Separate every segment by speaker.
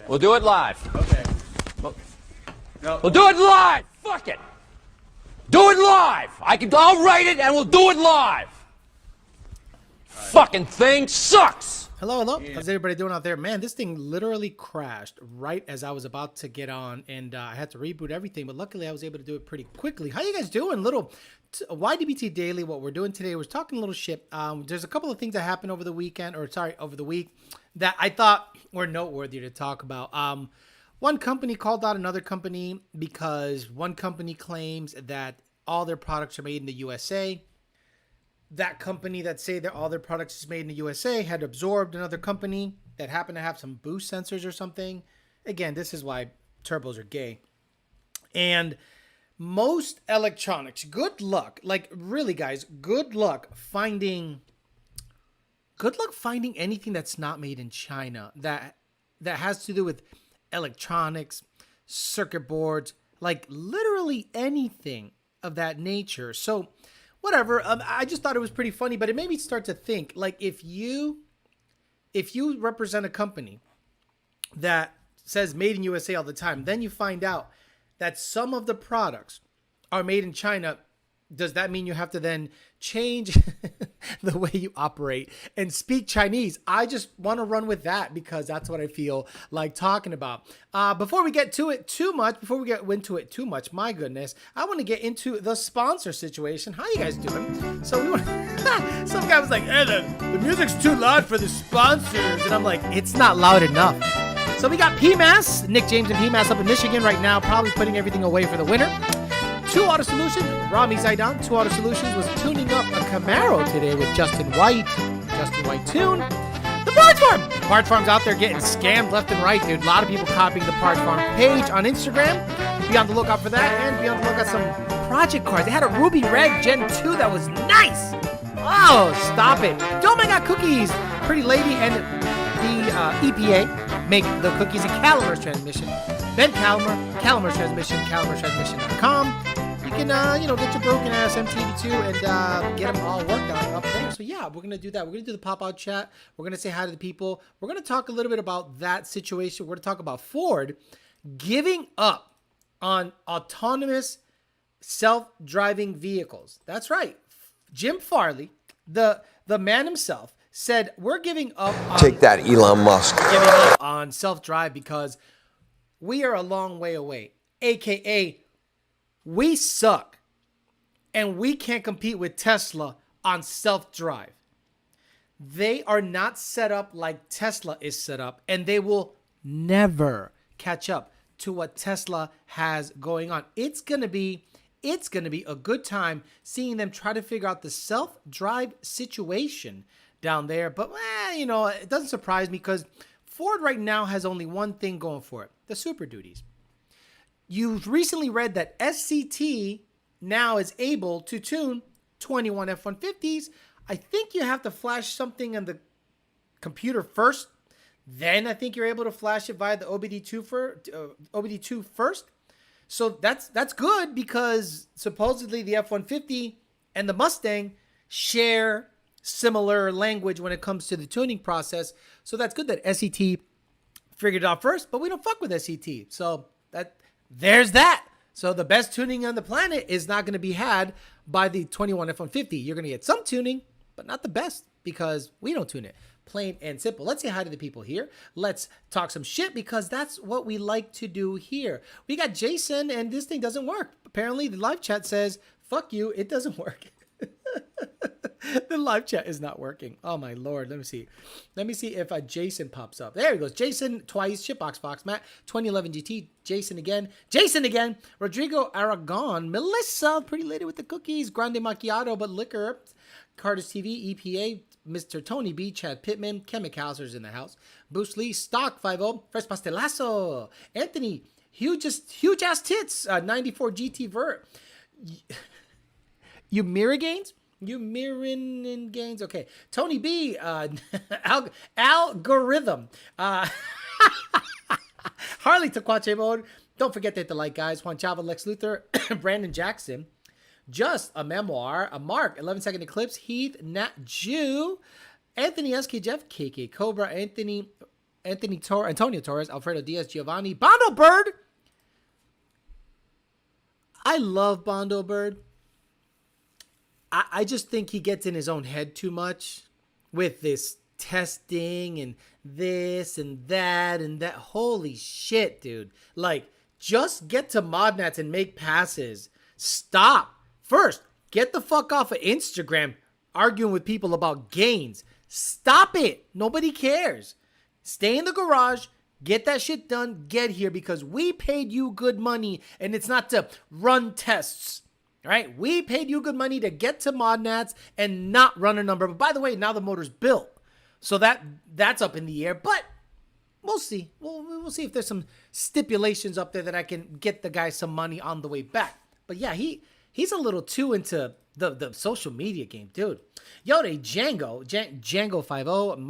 Speaker 1: We'll do it live.
Speaker 2: Okay.
Speaker 1: We'll do it live. Fuck it. Do it live. I'll write it and we'll do it live. Fucking thing sucks.
Speaker 3: Hello. Yeah. How's everybody doing out there? Man, this thing literally crashed right as I was about to get on, and I had to reboot everything, but luckily I was able to do it pretty quickly. How you guys doing? Little YDBT Daily, what we're doing today, we're talking a little shit. There's a couple of things that happened over the week, that I thought were noteworthy to talk about. One company called out another company because one company claims that all their products are made in the USA. That company that say that all their products is made in the USA had absorbed another company that happened to have some boost sensors or something. Again, this is why turbos are gay. And most electronics, good luck. Like, really, guys, good luck finding anything that's not made in China that has to do with electronics, circuit boards, like literally anything of that nature. So whatever. I just thought it was pretty funny, but it made me start to think, like, if you represent a company that says made in USA all the time, then you find out that some of the products are made in China. Does that mean you have to then change the way you operate and speak Chinese? I just want to run with that because that's what I feel like talking about. Before we get into it too much, my goodness, I want to get into the sponsor situation. How you guys doing? So some guy was like, hey, the music's too loud for the sponsors. And I'm like, it's not loud enough. So we got PMAS, Nick James and PMAS up in Michigan right now, probably putting everything away for the winter. 2 Auto Solutions, Rami Zaidan, 2 Auto Solutions was tuning up a Camaro today with Justin White tune. The Parts Farm! Parts Farm's out there getting scammed left and right, dude. A lot of people copying the Parts Farm page on Instagram. Be on the lookout for that, and be on the lookout for some project cars. They had a Ruby Red Gen 2 that was nice! Oh, stop it. Don't make out cookies! Pretty Lady and the EPA make the cookies in Calamar's Transmission. Ben Calamar's Transmission, calamarstransmission.com. You can, get your broken ass MTV2 and get them all worked on up there. So yeah, we're going to do that. We're going to do the pop-out chat. We're going to say hi to the people. We're going to talk a little bit about that situation. We're going to talk about Ford giving up on autonomous self-driving vehicles. That's right. Jim Farley, the man himself, said we're giving up on...
Speaker 4: Take that, Elon Musk.
Speaker 3: Giving up on self-drive because we are a long way away. AKA, we suck. And we can't compete with Tesla on self-drive. They are not set up like Tesla is set up. And they will never catch up to what Tesla has going on. It's going to be a good time seeing them try to figure out the self-drive situation down there. But, it doesn't surprise me because Ford right now has only one thing going for it, the Super Duties. You've recently read that SCT now is able to tune 21 F-150s. I think you have to flash something on the computer first. Then I think you're able to flash it via the OBD2 first. So that's good because supposedly the F-150 and the Mustang share similar language when it comes to the tuning process. So that's good that SCT figured it out first, but we don't fuck with SCT. So there's that. So the best tuning on the planet is not going to be had by the 21 F-150. You're going to get some tuning, but not the best because we don't tune it. Plain and simple. Let's say hi to the people here. Let's talk some shit because that's what we like to do here. We got Jason and this thing doesn't work. Apparently the live chat says, fuck you, it doesn't work. The live chat is not working. Oh my Lord. Let me see if Jason pops up. There he goes. Jason twice. Shitbox Fox. Matt 2011 GT. Jason again. Rodrigo Aragon. Melissa. Pretty Lady with the cookies. Grande Macchiato but liquor. Carter's TV. EPA. Mr. Tony B. Chad Pittman. Chemic Hauser's in the house. Bruce Lee. Stock 50. Fresh Pastelazo. Anthony. Huge ass tits. 94 GT Vert. You mirror gains? You mirroring gains. Okay. Tony B. Algorithm. Harley Taquache Mode. Don't forget to hit the like, guys. Juan Chava, Lex Luthor, Brandon Jackson. Just a Memoir. A Mark. 11-second Eclipse. Heath. Nat Jew. Anthony SK Jeff. KK Cobra. Anthony Antonio Torres, Alfredo Diaz, Giovanni, Bondo Bird. I love Bondo Bird. I just think he gets in his own head too much with this testing and this and that and that. Holy shit, dude. Like, just get to ModNats and make passes. Stop. First, get the fuck off of Instagram arguing with people about gains. Stop it. Nobody cares. Stay in the garage. Get that shit done. Get here because we paid you good money and it's not to run tests. All right? We paid you good money to get to ModNats and not run a number. But by the way, now the motor's built. So that's up in the air. But we'll see. We'll see if there's some stipulations up there that I can get the guy some money on the way back. But yeah, he's a little too into the social media game, dude. Yo, Django 50,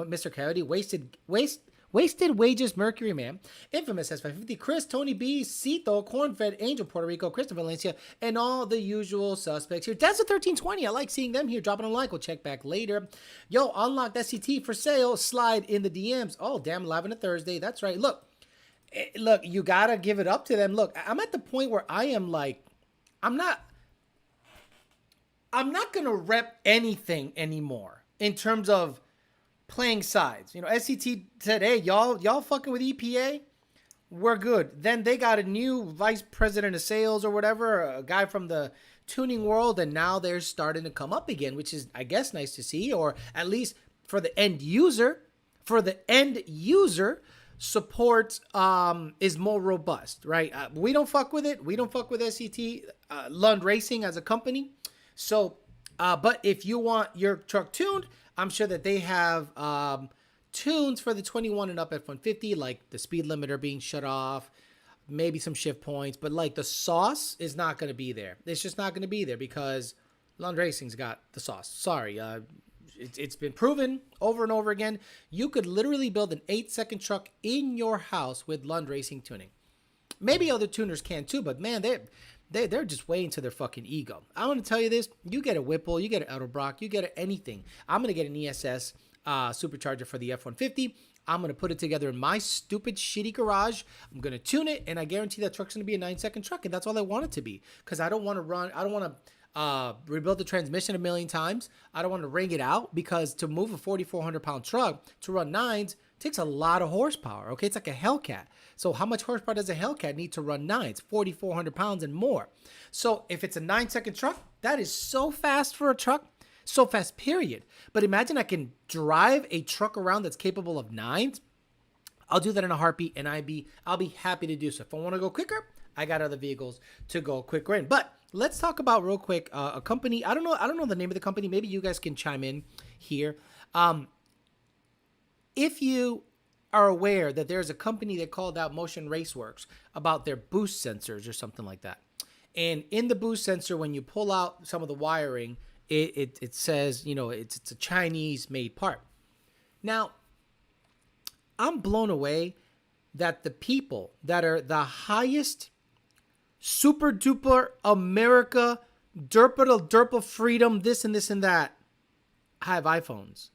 Speaker 3: Mr. Coyote, Wasted Wages, Mercury Man, Infamous S550, Chris, Tony B, Cito, Cornfed, Angel, Puerto Rico, Christopher Valencia, and all the usual suspects here. That's a 1320. I like seeing them here. Dropping a like. We'll check back later. Yo, unlocked SCT for sale. Slide in the DMs. Oh, damn, live on a Thursday. That's right. Look, you got to give it up to them. Look, I'm at the point where I am like, I'm not going to rep anything anymore in terms of playing sides. You know, SCT said, hey, y'all fucking with EPA? We're good. Then they got a new vice president of sales or whatever, a guy from the tuning world, and now they're starting to come up again, which is, I guess, nice to see, or at least for the end user. For the end user, support is more robust, right? We don't fuck with it. We don't fuck with SCT, Lund Racing as a company. So, but if you want your truck tuned, I'm sure that they have tunes for the 21 and up F-150, like the speed limiter being shut off, maybe some shift points, but like the sauce is not going to be there. It's just not going to be there because Lund Racing's got the sauce. Sorry. It's been proven over and over again. You could literally build an 8-second truck in your house with Lund Racing tuning. Maybe other tuners can too, but man, they're just way into their fucking ego. I want to tell you this. You get a Whipple, you get an Edelbrock, you get anything. I'm going to get an ESS supercharger for the F-150. I'm going to put it together in my stupid, shitty garage. I'm going to tune it, and I guarantee that truck's going to be a 9-second truck, and that's all I want it to be. Because I don't want to rebuild the transmission a million times. I don't want to wring it out, because to move a 4,400-pound truck to run 9s takes a lot of horsepower, okay? It's like a Hellcat. So how much horsepower does a Hellcat need to run 9s? 4,400 pounds and more. So if it's a 9-second truck, that is so fast for a truck. So fast, period. But imagine I can drive a truck around that's capable of 9s. I'll do that in a heartbeat, and I'll be happy to do so. If I want to go quicker, I got other vehicles to go quicker in. But let's talk about real quick a company. I don't know the name of the company. Maybe you guys can chime in here. If you are aware that there's a company that called out Motion Raceworks about their boost sensors or something like that. And in the boost sensor, when you pull out some of the wiring, it says, you know, it's a Chinese made part. Now, I'm blown away that the people that are the highest super duper America, derpa freedom, this and this and that, have iPhones.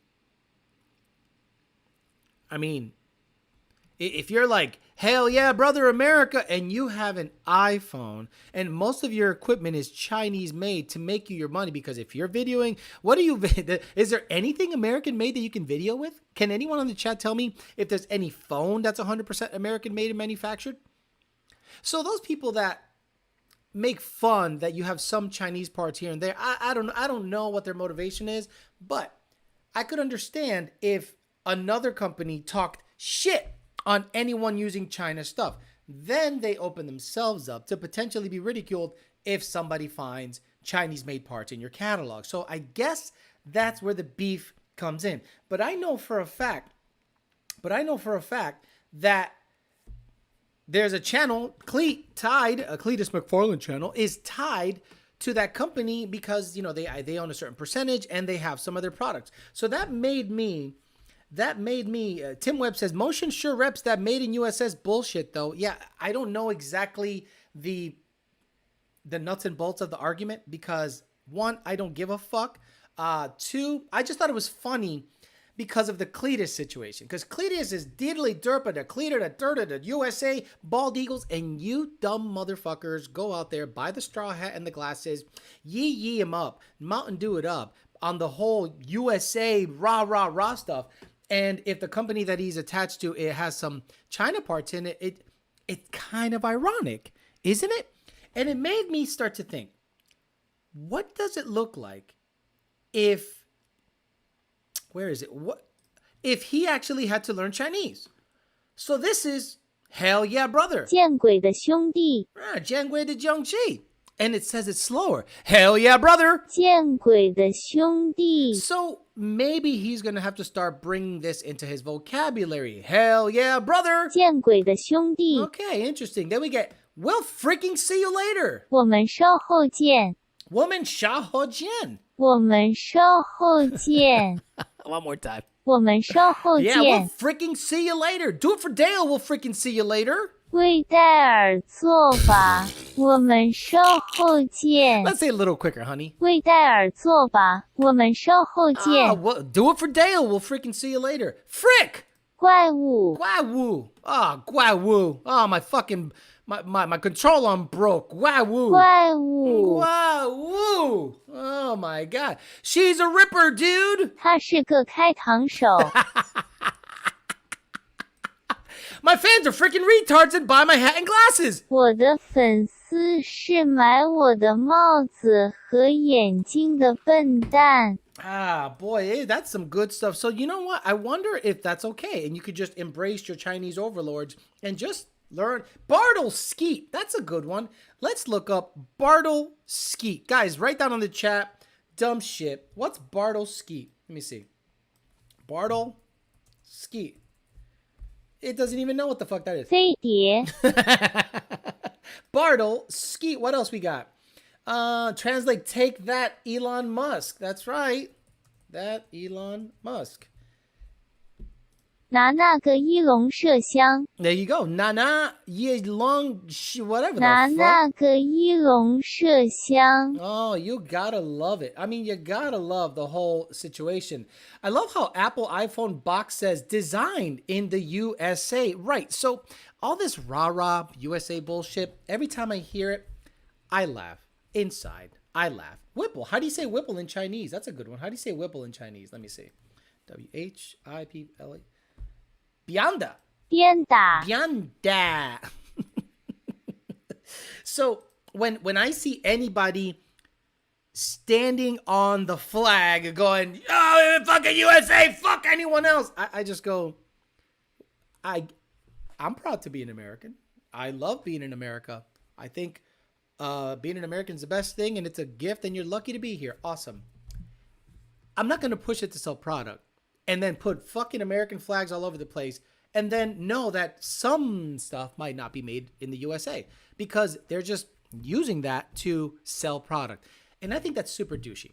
Speaker 3: I mean, if you're like, hell yeah, brother America, and you have an iPhone, and most of your equipment is Chinese made to make you your money, because if you're videoing, is there anything American made that you can video with? Can anyone on the chat tell me if there's any phone that's 100% American made and manufactured? So those people that make fun that you have some Chinese parts here and there, I don't know what their motivation is, but I could understand if another company talked shit on anyone using China stuff. Then they open themselves up to potentially be ridiculed if somebody finds Chinese-made parts in your catalog. So I guess that's where the beef comes in. But I know for a fact that there's a channel, a Cletus McFarland channel, is tied to that company because, you know, they own a certain percentage and they have some of their products. So that made me, Tim Webb says, Motion sure reps that made in USS bullshit, though. Yeah, I don't know exactly the nuts and bolts of the argument because, one, I don't give a fuck. Two, I just thought it was funny because of the Cletus situation. Because Cletus is diddly derpa, the Cletus, the dirt, the USA, bald eagles, and you dumb motherfuckers go out there, buy the straw hat and the glasses, yee him up, Mountain Dew it up on the whole USA rah stuff. And if the company that he's attached to, it has some China parts in it, it's kind of ironic, isn't it? And it made me start to think, what does it look like if, where is it? What if he actually had to learn Chinese? So this is hell yeah, brother.
Speaker 2: 见鬼的兄弟
Speaker 3: Jian Gui de Jiangxi. And it says it's slower. Hell yeah, brother.
Speaker 2: 见鬼的兄弟
Speaker 3: So maybe he's going to have to start bringing this into his vocabulary. Hell yeah, brother.
Speaker 2: 见鬼的兄弟
Speaker 3: Okay, interesting. Then we get, we'll freaking see you later.
Speaker 2: 我们稍后见
Speaker 3: Woman Sha Ho Jian.
Speaker 2: 我们稍后见
Speaker 3: One more time.
Speaker 2: 我们稍后
Speaker 3: Yeah, we'll
Speaker 2: 见
Speaker 3: freaking see you later. Do it for Dale. We'll freaking see you later.
Speaker 2: 为戴尔做吧我们稍后见
Speaker 3: Let's say it a little quicker, honey.
Speaker 2: 为戴尔做吧我们稍后
Speaker 3: Ah,
Speaker 2: 见
Speaker 3: well, do it for Dale. We'll freaking see you later. Frick!
Speaker 2: 怪物
Speaker 3: Guai Wu. Ah, Guai Wu. Ah, my fucking, my control arm broke. Guai Wu.
Speaker 2: 怪物
Speaker 3: Guai Wu. Oh my God. She's a ripper, dude.
Speaker 2: 他是个开膛手
Speaker 3: My fans are freaking retards and buy my hat and glasses.
Speaker 2: 我的粉丝是买我的帽子和眼镜的笨蛋
Speaker 3: Ah, boy, hey, that's some good stuff. So you know what? I wonder if that's okay. And you could just embrace your Chinese overlords and just learn. Bartle Skeet. That's a good one. Let's look up Bartle Skeet. Guys, write down on the chat. Dumb shit. What's Bartle Skeet? Let me see. Bartle Skeet. It doesn't even know what the fuck that is.
Speaker 2: 飞碟
Speaker 3: Bartle Skeet. What else we got? Translate, take that, Elon Musk. That's right. That Elon Musk.
Speaker 2: 拿那个一笼麝香
Speaker 3: There you go. Nana Yelong whatever
Speaker 2: 拿
Speaker 3: the
Speaker 2: 那
Speaker 3: fuck.
Speaker 2: 个一笼麝香
Speaker 3: Oh, you gotta love it. I mean, you gotta love the whole situation. I love how Apple iPhone box says designed in the USA. Right. So all this rah-rah USA bullshit, every time I hear it, I laugh. Inside, I laugh. Whipple. How do you say Whipple in Chinese? That's a good one. How do you say Whipple in Chinese? Let me see. W-H-I-P-L-E. Bianda.
Speaker 2: 鞭打
Speaker 3: Bianda. So when I see anybody standing on the flag going, oh, fucking USA, fuck anyone else, I just go, I'm proud to be an American. I love being in America. I think being an American is the best thing, and it's a gift, and you're lucky to be here. Awesome. I'm not going to push it to sell product and then put fucking American flags all over the place and then know that some stuff might not be made in the USA because they're just using that to sell product. And I think that's super douchey.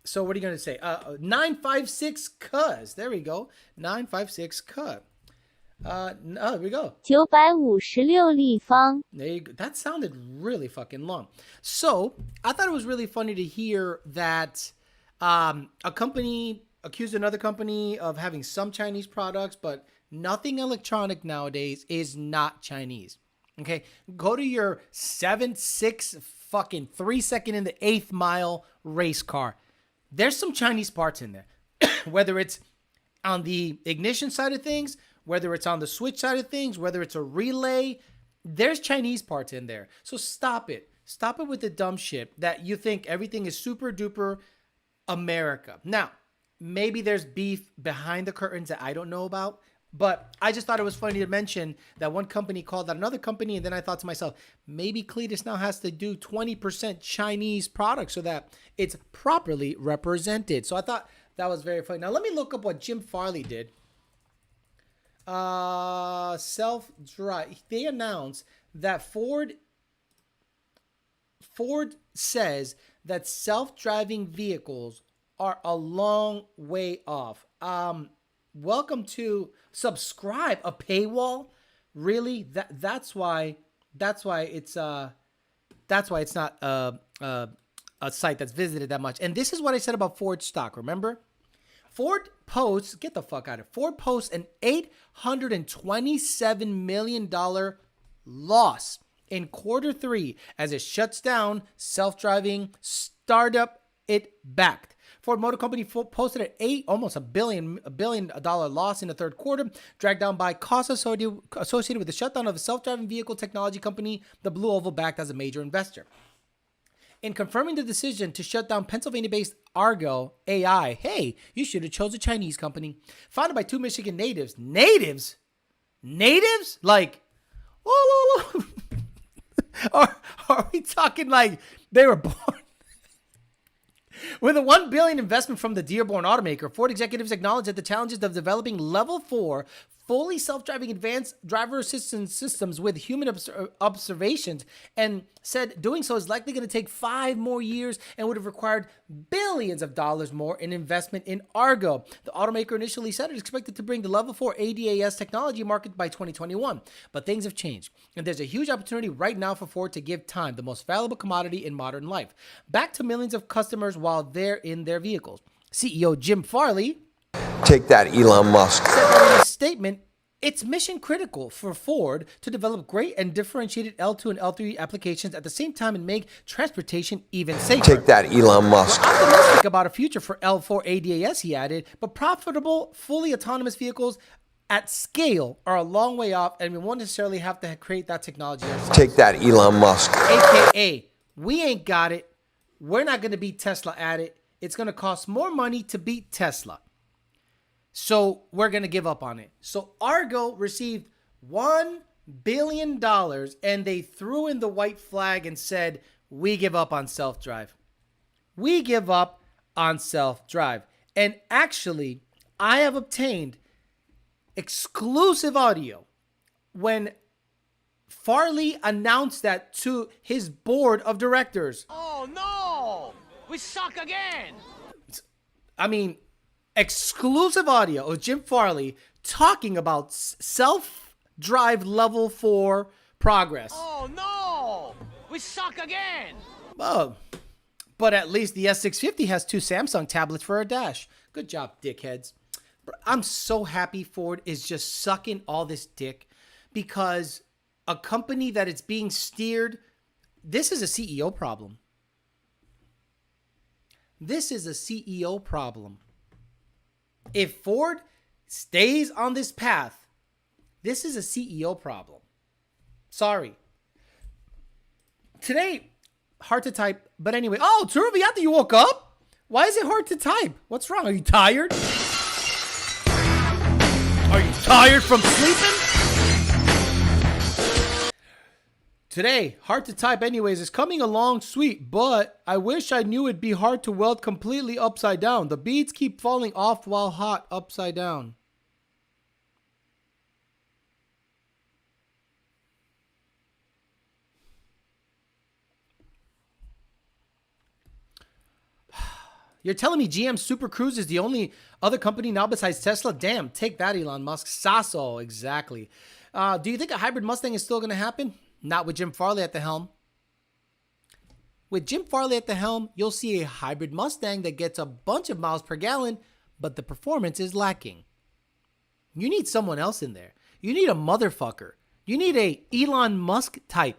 Speaker 3: So what are you going to say? 956 cuz. There we go. 956 cuz. There we go.
Speaker 2: 956立方
Speaker 3: There you go. That sounded really fucking long. So I thought it was really funny to hear that a company accused another company of having some Chinese products, but nothing electronic nowadays is not Chinese. Okay, go to your 7.6 fucking 3 second in the 8th mile race car. There's some Chinese parts in there, whether it's on the ignition side of things, whether it's on the switch side of things, whether it's a relay, there's Chinese parts in there. So stop it. Stop it with the dumb shit that you think everything is super duper America. Now, maybe there's beef behind the curtains that I don't know about, but I just thought it was funny to mention that one company called out another company, and then I thought to myself, maybe Cletus now has to do 20% Chinese products so that it's properly represented. So I thought that was very funny. Now let me look up what Jim Farley did. Self-drive. They announced that Ford says that self-driving vehicles are a long way off. Welcome to subscribe, a paywall. Really? That's why it's not a site that's visited that much. And this is what I said about Ford stock. Remember, Ford posts, get the fuck out of it. Ford posts an $827 million loss in quarter 3 as it shuts down self-driving startup it backed. Ford Motor Company posted almost a billion dollar loss in the third quarter, dragged down by costs associated with the shutdown of the self-driving vehicle technology company the Blue Oval backed as a major investor. In confirming the decision to shut down Pennsylvania-based Argo AI, hey, you should have chose a Chinese company, founded by 2 Michigan natives. Natives? Like, oh, are we talking like they were born? With a $1 billion investment from the Dearborn automaker, Ford executives acknowledged that the challenges of developing level 4 fully self-driving advanced driver assistance systems with human observations, and said doing so is likely going to take 5 more years and would have required billions of dollars more in investment in Argo. The automaker initially said it expected to bring the level 4 ADAS technology market by 2021, but things have changed, and there's a huge opportunity right now for Ford to give time, the most valuable commodity in modern life, back to millions of customers while they're in their vehicles. CEO Jim Farley,
Speaker 4: take that, Elon Musk,
Speaker 3: said that in a statement, it's mission critical for Ford to develop great and differentiated L2 and L3 applications at the same time and make transportation even safer.
Speaker 4: take that, Elon Musk.
Speaker 3: We're optimistic about a future for L4 ADAS, he added, but profitable, fully autonomous vehicles at scale are a long way off, and we won't necessarily have to create that technology ourselves.
Speaker 4: Take that, Elon Musk.
Speaker 3: AKA, we ain't got it. We're not going to beat Tesla at it. It's going to cost more money to beat Tesla. So we're going to give up on it. So Argo received $1 billion and they threw in the white flag and said, we give up on self-drive. We give up on self-drive. And actually, I have obtained exclusive audio when Farley announced that to his board of directors.
Speaker 1: Oh no! We suck again!
Speaker 3: I mean, exclusive audio of Jim Farley talking about self-drive level 4 progress.
Speaker 1: Oh no! We suck again!
Speaker 3: Oh, but at least the S650 has 2 Samsung tablets for a dash. Good job, dickheads. I'm so happy Ford is just sucking all this dick, because a company that is being steered, this is a CEO problem. This is a CEO problem. If Ford stays on this path, this is a CEO problem. Sorry. Today, hard to type, but anyway. Oh, Turuviata, you woke up? Why is it hard to type? What's wrong? Are you tired? Are you tired from sleeping? Today, hard to type anyways, is coming along sweet, but I wish I knew it'd be hard to weld completely upside down. The beads keep falling off while hot upside down. You're telling me GM Super Cruise is the only other company now besides Tesla? Damn, take that, Elon Musk. Sasso, exactly. Do you think a hybrid Mustang is still going to happen? Not with Jim Farley at the helm. With Jim Farley at the helm, you'll see a hybrid Mustang that gets a bunch of miles per gallon, but the performance is lacking. You need someone else in there. You need a motherfucker. You need a Elon Musk type.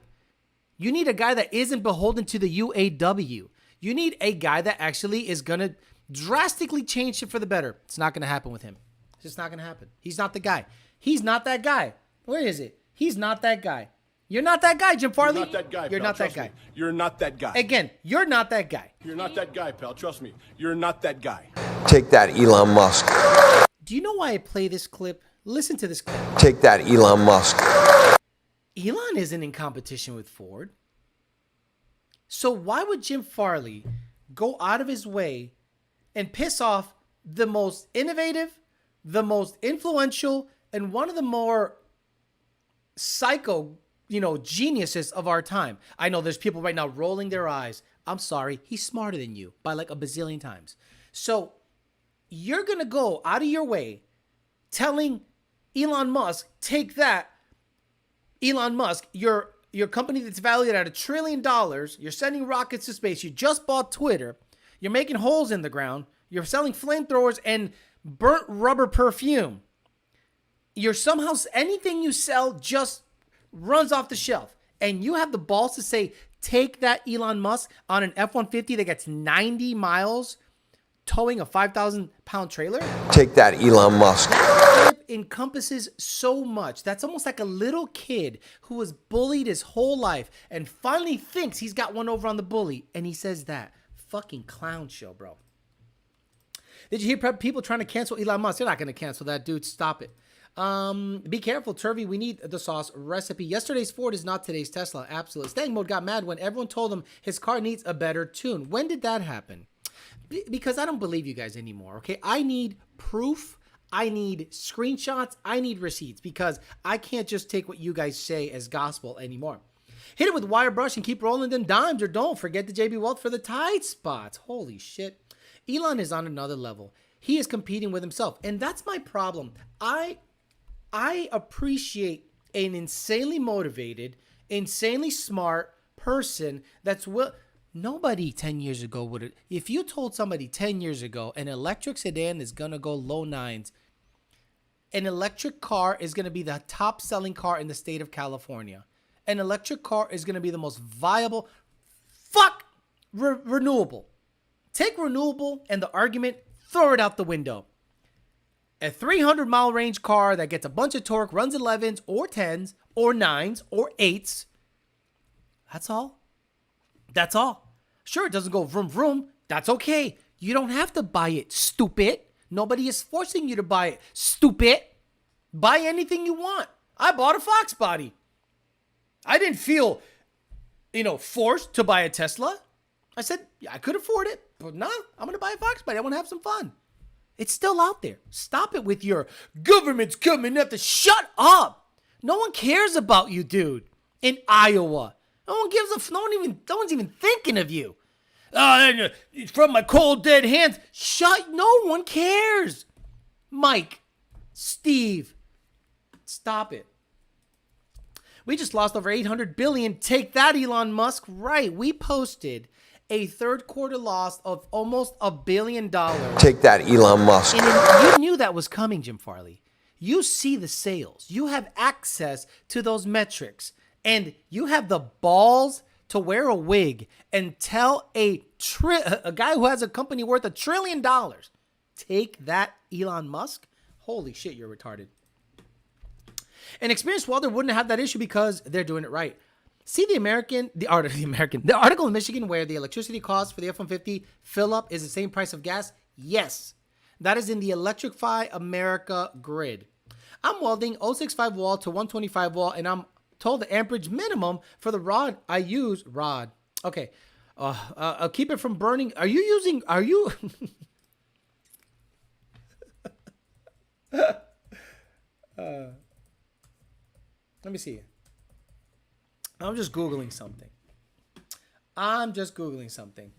Speaker 3: You need a guy that isn't beholden to the UAW. You need a guy that actually is going to drastically change it for the better. It's not going to happen with him. It's just not going to happen. He's not the guy. He's not that guy. Where is it? He's not that guy. You're not that guy, Jim Farley.
Speaker 5: You're not that guy,
Speaker 3: You're
Speaker 5: pal.
Speaker 3: not that
Speaker 5: Trust
Speaker 3: guy.
Speaker 5: me. You're not that guy.
Speaker 3: Again, you're not that guy.
Speaker 5: You're not that guy, pal. Trust me. You're not that guy.
Speaker 4: Take that, Elon Musk.
Speaker 3: Do you know why I play this clip? Listen to this clip.
Speaker 4: Take that, Elon Musk.
Speaker 3: Elon isn't in competition with Ford. So why would Jim Farley go out of his way and piss off the most innovative, the most influential, and one of the more psycho, geniuses of our time? I know there's people right now rolling their eyes. I'm sorry. He's smarter than you by like a bazillion times. So you're going to go out of your way telling Elon Musk, take that, Elon Musk, your company that's valued at $1 trillion, you're sending rockets to space, you just bought Twitter, you're making holes in the ground, You're selling flamethrowers and burnt rubber perfume. You're somehow, anything you sell just runs off the shelf. And you have the balls to say, take that Elon Musk on an F-150 that gets 90 miles towing a 5,000-pound trailer?
Speaker 4: Take that, Elon Musk.
Speaker 3: That encompasses so much. That's almost like a little kid who was bullied his whole life and finally thinks he's got one over on the bully. And he says that. Fucking clown show, bro. Did you hear people trying to cancel Elon Musk? They're not going to cancel that, dude. Stop it. Be careful, Turvey. We need the sauce recipe. Yesterday's Ford is not today's Tesla. Absolutely. Staying Mode got mad when everyone told him his car needs a better tune. When did that happen? Because I don't believe you guys anymore, okay? I need proof. I need screenshots. I need receipts because I can't just take what you guys say as gospel anymore. Hit it with wire brush and keep rolling them dimes, or don't forget the JB Welt for the tight spots. Holy shit. Elon is on another level. He is competing with himself, and that's my problem. I appreciate an insanely motivated, insanely smart person that's Nobody 10 years ago would have. If you told somebody 10 years ago an electric sedan is going to go low nines, an electric car is going to be the top selling car in the state of California, an electric car is going to be the most viable, renewable. Take renewable and the argument, throw it out the window. A 300-mile range car that gets a bunch of torque, runs 11s or 10s or 9s or 8s. That's all. That's all. Sure, it doesn't go vroom vroom. That's okay. You don't have to buy it, stupid. Nobody is forcing you to buy it, stupid. Buy anything you want. I bought a Fox body. I didn't feel, forced to buy a Tesla. I said, yeah, I could afford it, but no, I'm going to buy a Fox body. I want to have some fun. It's still out there. Stop it with your government's coming after. Shut up. No one cares about you, dude. In Iowa. No one gives a. No one's even thinking of you. From my cold dead hands. No one cares. Mike, Steve, stop it. We just lost over 800 billion. Take that, Elon Musk. Right. We posted a third quarter loss of almost $1 billion.
Speaker 4: Take that, Elon Musk.
Speaker 3: And you knew that was coming, Jim Farley. You see the sales. You have access to those metrics. And you have the balls to wear a wig and tell a guy who has a company worth $1 trillion, take that, Elon Musk? Holy shit, you're retarded. An experienced welder wouldn't have that issue because they're doing it right. See the article in Michigan where the electricity cost for the F-150 fill up is the same price of gas? Yes. That is in the Electrify America grid. I'm welding 065 wall to 125 wall, and I'm told the amperage minimum for the rod I use. Okay. I'll keep it from burning. Are you let me see. I'm just Googling something.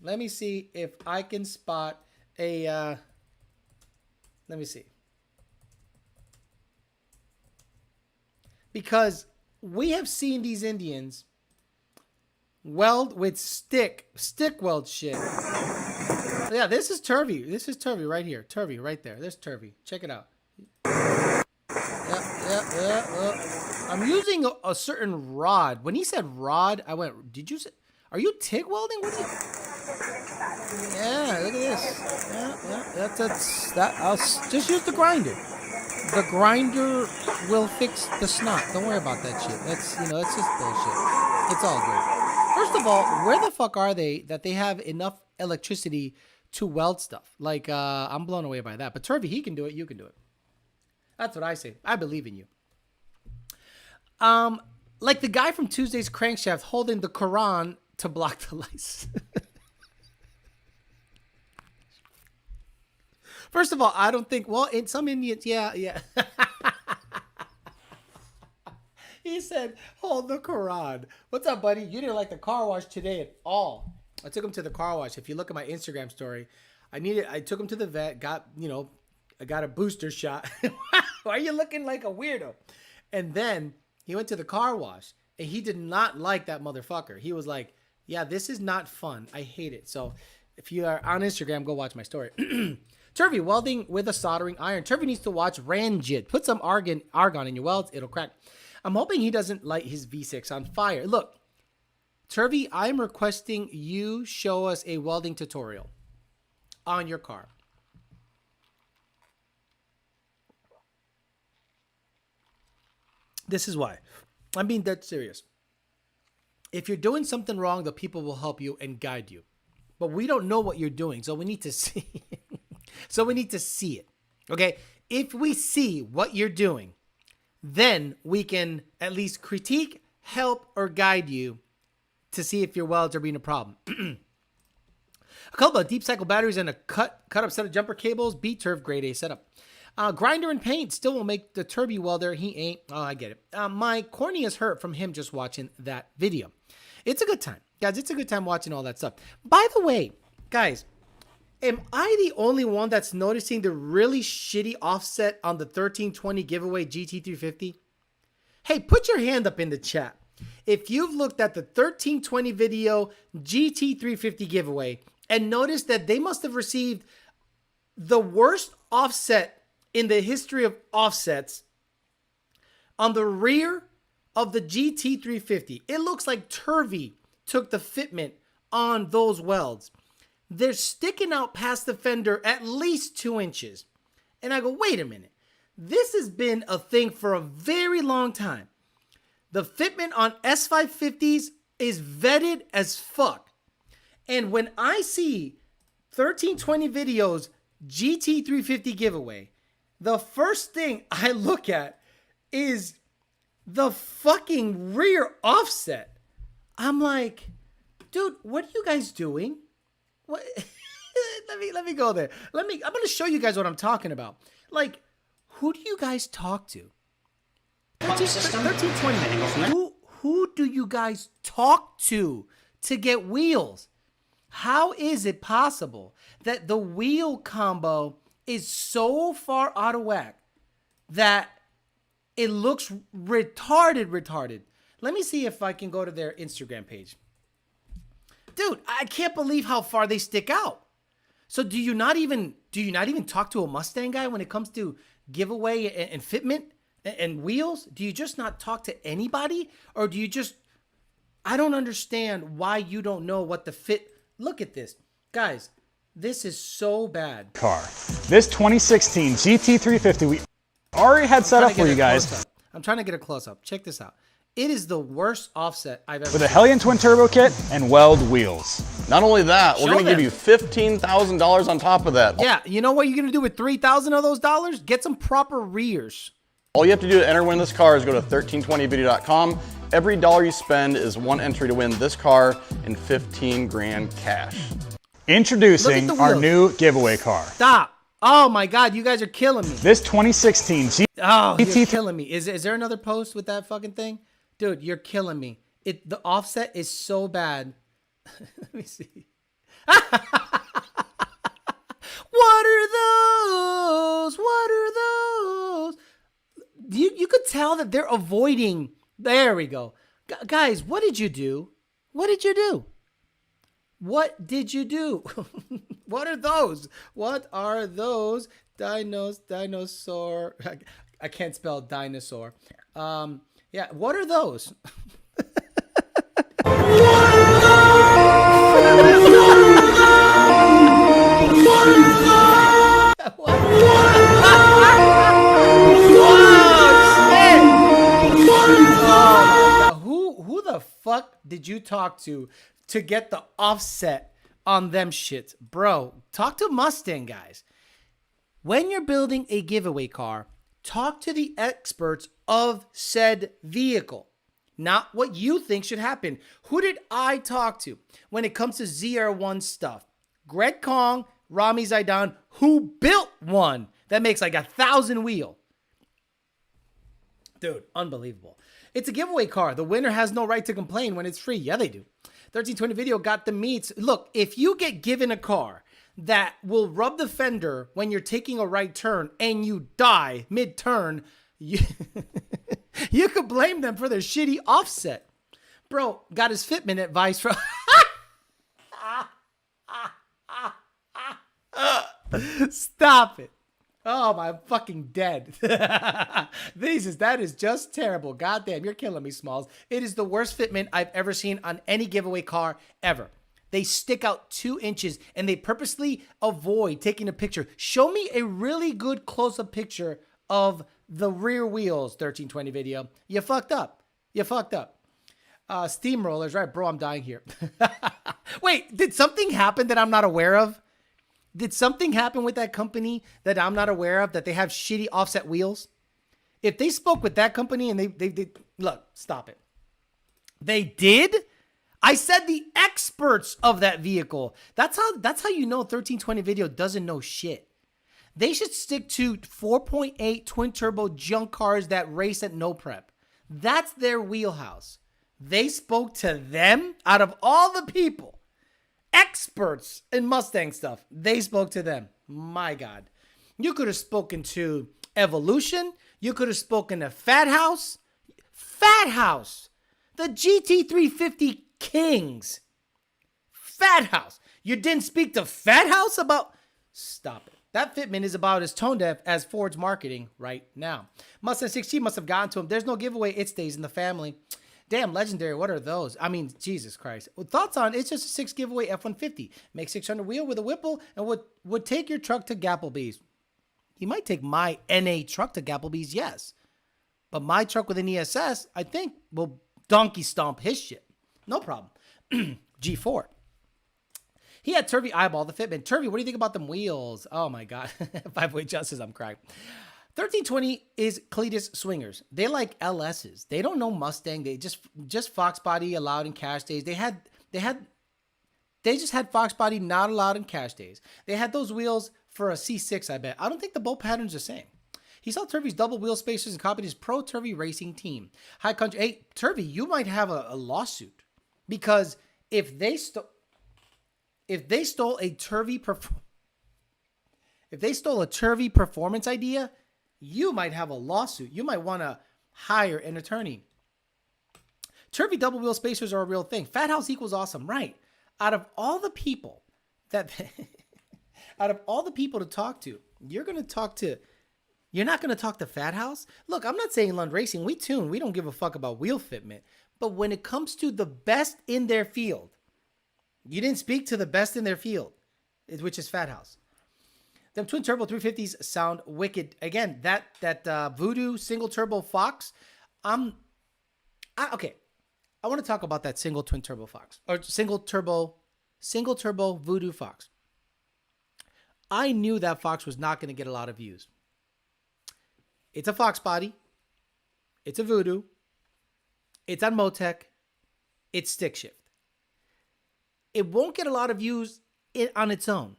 Speaker 3: Let me see if I can spot a, let me see. Because we have seen these Indians weld with stick weld shit. Yeah, this is Turvey. This is Turvey right here. Turvey right there. There's Turvey. Check it out. Yeah. I'm using a certain rod. When he said rod, I went, did you say, are you TIG welding? What are you? Yeah, look at this. Yeah. That. I'll just use the grinder. The grinder will fix the snot. Don't worry about that shit. That's just bullshit. It's all good. First of all, where the fuck are they that they have enough electricity to weld stuff? Like, I'm blown away by that. But Turvey, he can do it. You can do it. That's what I say. I believe in you. Like the guy from Tuesday's Crankshaft holding the Quran to block the lights. First of all, I don't think, well, in some Indians, yeah. He said, hold the Quran. What's up, buddy? You didn't like the car wash today at all. I took him to the car wash. If you look at my Instagram story, I took him to the vet, I got a booster shot. Why are you looking like a weirdo? And then he went to the car wash, and he did not like that motherfucker. He was like, yeah, this is not fun. I hate it. So If you are on Instagram, go watch my story. Turvy, welding with a soldering iron. Turvy needs to watch Ranjit. Put some argon in your welds. It'll crack. I'm hoping he doesn't light his V6 on fire. Look, Turvy, I'm requesting you show us a welding tutorial on your car. This is why. I'm being dead serious. If you're doing something wrong, the people will help you and guide you. But we don't know what you're doing, so we need to see. So we need to see it. Okay? If we see what you're doing, then we can at least critique, help, or guide you to see if your welds are being a problem. A couple of deep cycle batteries and a cut up set of jumper cables. B-Turf grade A setup. Grinder and paint still will make the Turby welder. He ain't. Oh, I get it. My corneas hurt from him just watching that video. It's a good time. Guys, it's a good time watching all that stuff. By the way, guys, am I the only one that's noticing the really shitty offset on the 1320 giveaway GT350? Hey, put your hand up in the chat if you've looked at the 1320 video GT350 giveaway and noticed that they must have received the worst offset in the history of offsets on the rear of the GT350. It looks like Turvy took the fitment on those welds. They're sticking out past the fender at least 2 inches. And I go, wait a minute. This has been a thing for a very long time. The fitment on S550s is vetted as fuck. And when I see 1320 videos GT350 giveaway, the first thing I look at is the fucking rear offset. I'm like, dude, what are you guys doing? What? let me go there. I'm going to show you guys what I'm talking about. Like, who do you guys talk to? 1320. Who do you guys talk to get wheels? How is it possible that the wheel combo is so far out of whack that it looks retarded? Let me see if I can go to their Instagram page. Dude, I can't believe how far they stick out. So do you not even talk to a Mustang guy when it comes to giveaway and fitment and wheels? Do you just not talk to anybody? Or do you just, I don't understand why you don't know what the fit. Look at this. Guys, this is so bad.
Speaker 6: Car. This 2016 GT350 we already had set up for you guys.
Speaker 3: I'm trying to get a close up. Check this out. It is the worst offset I've ever seen.
Speaker 6: With a Hellion twin turbo kit and weld wheels.
Speaker 7: Not only that, we're going to give you $15,000 on top of that.
Speaker 3: Yeah, you know what you're going to do with $3,000 of those dollars? Get some proper rears.
Speaker 7: All you have to do to enter win this car is go to 1320video.com. Every dollar you spend is one entry to win this car and 15 grand cash.
Speaker 6: Introducing our new giveaway car.
Speaker 3: Stop. Oh my God, you guys are killing me.
Speaker 6: This 2016
Speaker 3: Oh, you're killing me. Is there another post with that fucking thing? Dude, you're killing me. The offset is so bad. Let me see. What are those? What are those? You could tell that they're avoiding. There we go. Guys, what did you do? What did you do? What did you do? What are those? What are those? Dinosaur. I can't spell dinosaur. Yeah, what are those? Who the fuck did you talk to get the offset on them shits? Bro, talk to Mustang guys. When you're building a giveaway car, talk to the experts of said vehicle, not what you think should happen. Who did I talk to when it comes to ZR1 stuff? Greg Kong, Rami Zaidan, who built one that makes like 1,000 wheel. Dude, unbelievable. It's a giveaway car. The winner has no right to complain when it's free. Yeah, they do. 1320 video got the meats. Look, if you get given a car that will rub the fender when you're taking a right turn and you die mid-turn, you could blame them for their shitty offset. Bro, got his fitment advice from... Stop it. Oh, I'm fucking dead. That is just terrible. Goddamn, you're killing me, Smalls. It is the worst fitment I've ever seen on any giveaway car ever. They stick out 2 inches and they purposely avoid taking a picture. Show me a really good close-up picture of the rear wheels, 1320 video. You fucked up. You fucked up. Steamrollers, right, bro, I'm dying here. Wait, did something happen that I'm not aware of? Did something happen with that company that I'm not aware of, that they have shitty offset wheels? If they spoke with that company and they look, stop it. They did? I said the experts of that vehicle. That's how you know 1320 video doesn't know shit. They should stick to 4.8 twin turbo junk cars that race at no prep. That's their wheelhouse. They spoke to them out of all the people. Experts in Mustang stuff. They spoke to them. My God. You could have spoken to Evolution. You could have spoken to Fat House. Fat House. The GT350 Kings. Fat House. You didn't speak to Fat House about... Stop it. That fitment is about as tone deaf as Ford's marketing right now. Mustang 6G must have gotten to him. There's no giveaway. It stays in the family. Damn, legendary. What are those? I mean, Jesus Christ. Well, thoughts on it's just a 6 giveaway F-150. Make 600 wheel with a Whipple and would take your truck to Gapplebee's. He might take my NA truck to Gapplebee's, yes. But my truck with an ESS, I think, will donkey stomp his shit. No problem. G4. He had Turvey eyeball the fitment. Turvey, what do you think about them wheels? Oh, my God. 5-way justice, I'm crying. 1320 is Cletus swingers. They like LSs. They don't know Mustang. They just Fox body allowed in cash days. They just had Fox body not allowed in cash days. They had those wheels for a C6, I bet. I don't think the bolt pattern's the same. He saw Turvey's double wheel spacers and copied his pro Turvey racing team. High country. Hey, Turvey, you might have a lawsuit because if they stole a Turvey performance idea, you might have a lawsuit. You might want to hire an attorney. Turvey double wheel spacers are a real thing. Fat House equals awesome, right? Out of all the people to talk to, you're not going to talk to Fat House. Look, I'm not saying Lund Racing. We tune. We don't give a fuck about wheel fitment. But when it comes to the best in their field, you didn't speak to the best in their field, which is Fat House. Them twin turbo 350s sound wicked. Again, that Voodoo single turbo Fox. Okay. I want to talk about that single twin turbo Fox or single turbo Voodoo Fox. I knew that Fox was not going to get a lot of views. It's a Fox body. It's a Voodoo. It's on Motec. It's stick shift. It won't get a lot of views on its own.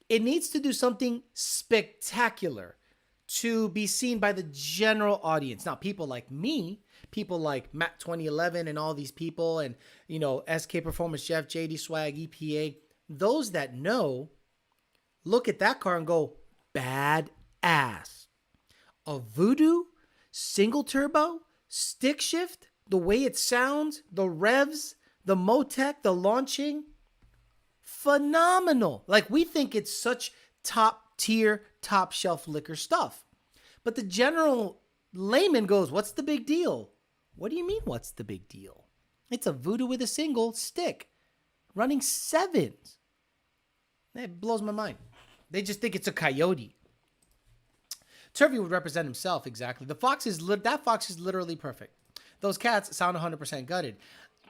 Speaker 3: It needs to do something spectacular to be seen by the general audience. Now, people like me, people like Matt 2011 and all these people and, SK Performance Jeff, JD Swag, EPA, those that know, look at that car and go, bad ass. A Voodoo, single turbo, stick shift, the way it sounds, the revs, the Motec, the launching, phenomenal. Like, we think it's such top tier, top shelf liquor stuff. But the general layman goes, what's the big deal? What do you mean, what's the big deal? It's a Voodoo with a single stick running 7s. It blows my mind. They just think it's a Coyote. Turvey would represent himself exactly. That Fox is literally perfect. Those cats sound 100% gutted.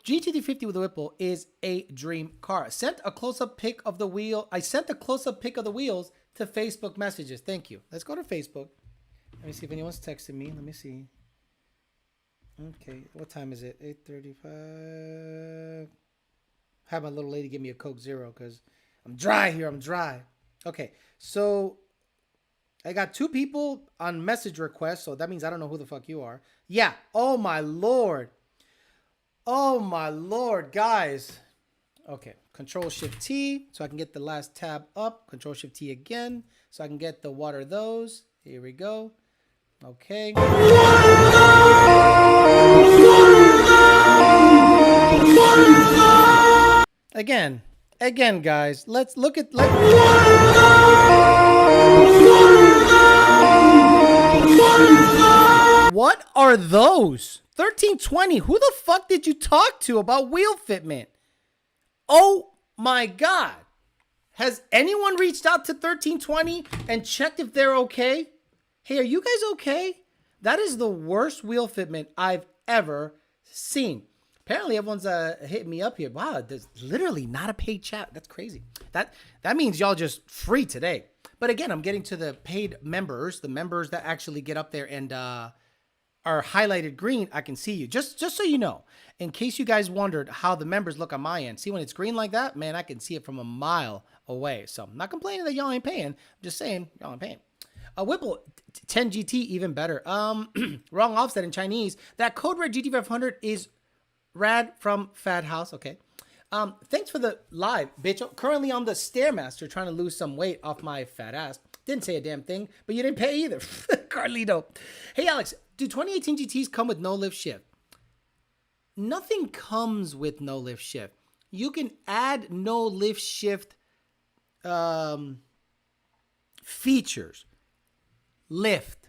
Speaker 3: GT350 with a Whipple is a dream car. I sent a close-up pic of the wheels to Facebook messages. Thank you. Let's go to Facebook. Let me see if anyone's texted me. Let me see. Okay, what time is it? 8:35. Have my little lady give me a Coke Zero because I'm dry here. I'm dry. Okay, so I got 2 people on message requests, so that means I don't know who the fuck you are. Yeah. Oh, my Lord. Oh, my Lord, guys. Okay, Control-Shift-T so I can get the last tab up. Control-Shift-T again so I can get the water those. Here we go. Okay. Again, again, guys, let's look at. What are those? 1320. Who the fuck did you talk to about wheel fitment? Oh my God. Has anyone reached out to 1320 and checked if they're okay? Hey, are you guys okay? That is the worst wheel fitment I've ever seen. Apparently everyone's hitting me up here. Wow, there's literally not a paid chat. That's crazy. That means y'all just free today. But again, I'm getting to the paid members, the members that actually get up there and are highlighted green. I can see you. Just so you know, in case you guys wondered how the members look on my end. See, when it's green like that, man, I can see it from a mile away. So I'm not complaining that y'all ain't paying. I'm just saying y'all ain't paying. Whipple 10 GT, even better. Wrong offset in Chinese. That code red GT500 is rad from Fat House. Okay. Thanks for the live, bitch. Currently on the Stairmaster trying to lose some weight off my fat ass. Didn't say a damn thing, but you didn't pay either. Carlito. Hey, Alex, do 2018 GTs come with no lift shift? Nothing comes with no lift shift. You can add no lift shift features. Lift.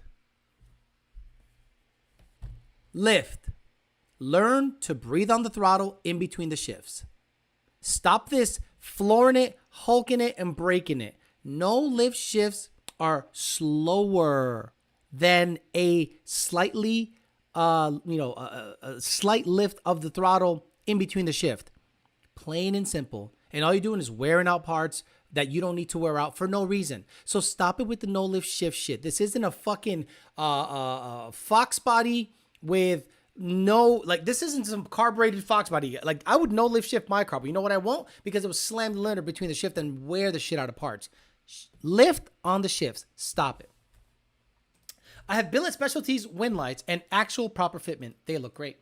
Speaker 3: Learn to breathe on the throttle in between the shifts. Stop this flooring it, hulking it, and breaking it. No lift shifts are slower than a slightly, a slight lift of the throttle in between the shift. Plain and simple. And all you're doing is wearing out parts that you don't need to wear out for no reason. So stop it with the no lift shift shit. This isn't a fucking Fox body with no, like, this isn't some carbureted Fox body. Like, I would no lift shift my car, but you know what I won't? Because it was slammed linear between the shift and wear the shit out of parts. Lift on the shifts. Stop it. I have Billet Specialties wind lights and actual proper fitment. They look great.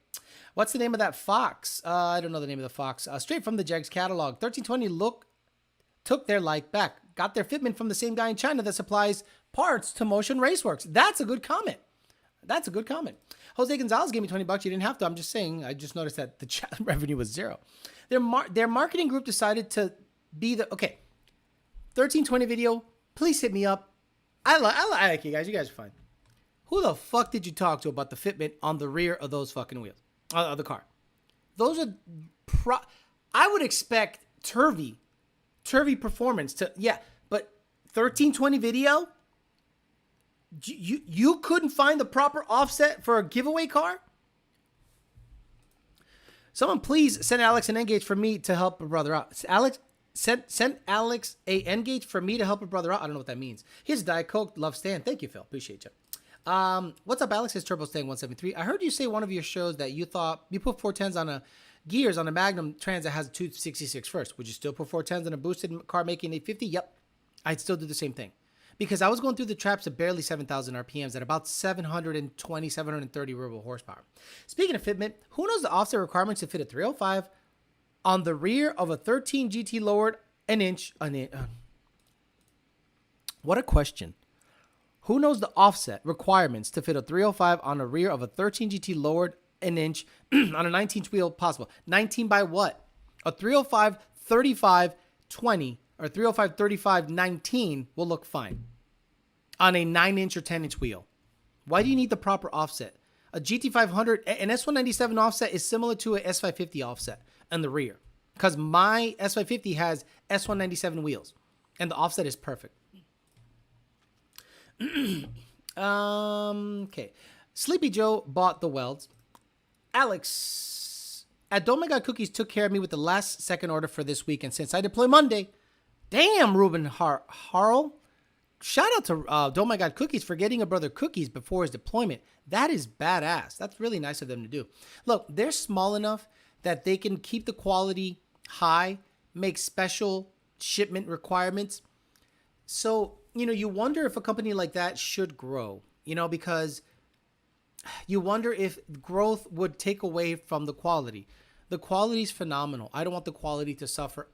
Speaker 3: What's the name of that Fox? I don't know the name of the Fox. Straight from the Jegs catalog. 1320 took their light back. Got their fitment from the same guy in China that supplies parts to Motion Raceworks. That's a good comment. Jose Gonzalez gave me $20. You didn't have to. I'm just saying. I just noticed that the chat revenue was zero. Their marketing group decided to be the 1320 video. Please hit me up. I like you guys. You guys are fine. Who the fuck did you talk to about the fitment on the rear of those fucking wheels of the car? Those are I would expect Turvy Performance to but 1320 video. You couldn't find the proper offset for a giveaway car? Someone please send Alex an N-gauge for me to help a brother out. Alex, send Alex a N-gauge for me to help a brother out. I don't know what that means. Here's Diet Coke. Love Stan. Thank you, Phil. Appreciate you. What's up, Alex? It's Turbo Stang 173. I heard you say one of your shows that you thought you put 410s on gears on a Magnum Trans that has a 266 first. Would you still put 410s on a boosted car making 850? Yep. I'd still do the same thing. Because I was going through the traps at barely 7,000 RPMs at about 720, 730 ruble horsepower. Speaking of fitment, who knows the offset requirements to fit a 305 on the rear of a 13 GT lowered an inch? What a question. Who knows the offset requirements to fit a 305 on the rear of a 13 GT lowered an inch on a 19-inch wheel possible? 19 by what? A 305 35 20 or 305 35 19 will look fine on a 9-inch or 10-inch wheel. Why do you need the proper offset? A GT500, an S197 offset is similar to a S550 offset on the rear because my S550 has S197 wheels and the offset is perfect. Okay. Sleepy Joe bought the welds. Alex at Don't My God Cookies took care of me with the last second order for this week, and since I deploy Monday, damn, Ruben Harl. Shout out to Don't My God Cookies for getting a brother cookies before his deployment. That is badass. That's really nice of them to do. Look, they're small enough that they can keep the quality high, make special shipment requirements. So, you wonder if a company like that should grow, because you wonder if growth would take away from the quality. The quality is phenomenal. I don't want the quality to suffer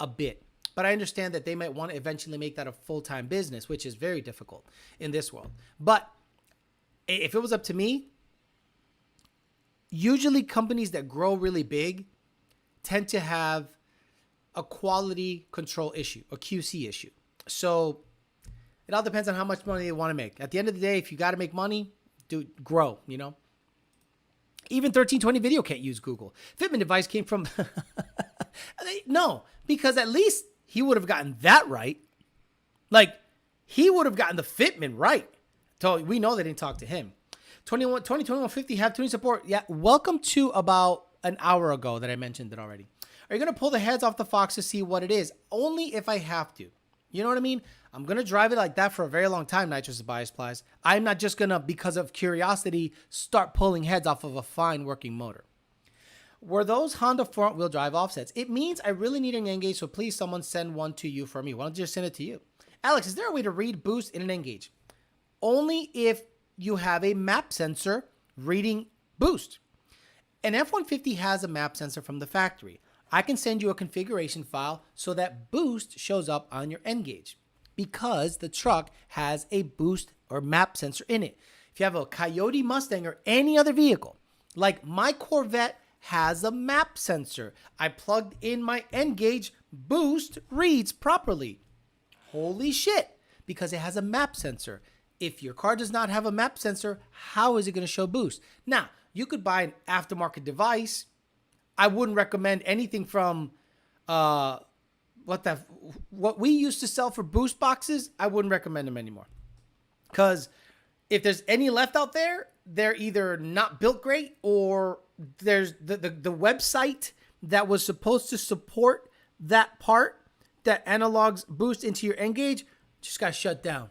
Speaker 3: a bit. But I understand that they might want to eventually make that a full-time business, which is very difficult in this world. But if it was up to me, usually companies that grow really big tend to have a quality control issue, a QC issue. So it all depends on how much money they want to make. At the end of the day, if you got to make money, grow, you know. Even 1320 Video can't use Google. Fitment device came from... No, because at least he would have gotten that right. Like, he would have gotten the fitment right. So we know they didn't talk to him. 2150 have tuning support. Yeah, welcome to about an hour ago that I mentioned it already. Are you going to pull the heads off the Fox to see what it is? Only if I have to. You know what I mean? I'm going to drive it like that for a very long time, Nitrous Bias Plies. I'm not just going to, because of curiosity, start pulling heads off of a fine working motor. Were those Honda front-wheel drive offsets? It means I really need an N-Gauge, so please someone send one to you for me. Why don't you just send it to you? Alex, is there a way to read boost in an N-Gauge? Only if you have a map sensor reading boost. An F-150 has a map sensor from the factory. I can send you a configuration file so that boost shows up on your N-Gauge because the truck has a boost or map sensor in it. If you have a Coyote Mustang or any other vehicle, like my Corvette has a map sensor. I plugged in my N-Gauge, boost reads properly. Holy shit, because it has a map sensor. If your car does not have a map sensor, how is it going to show boost? Now, you could buy an aftermarket device. I wouldn't recommend anything from what we used to sell for boost boxes. I wouldn't recommend them anymore. Because if there's any left out there, they're either not built great or there's the website that was supposed to support that part that analogs boost into your N-Gauge just got shut down.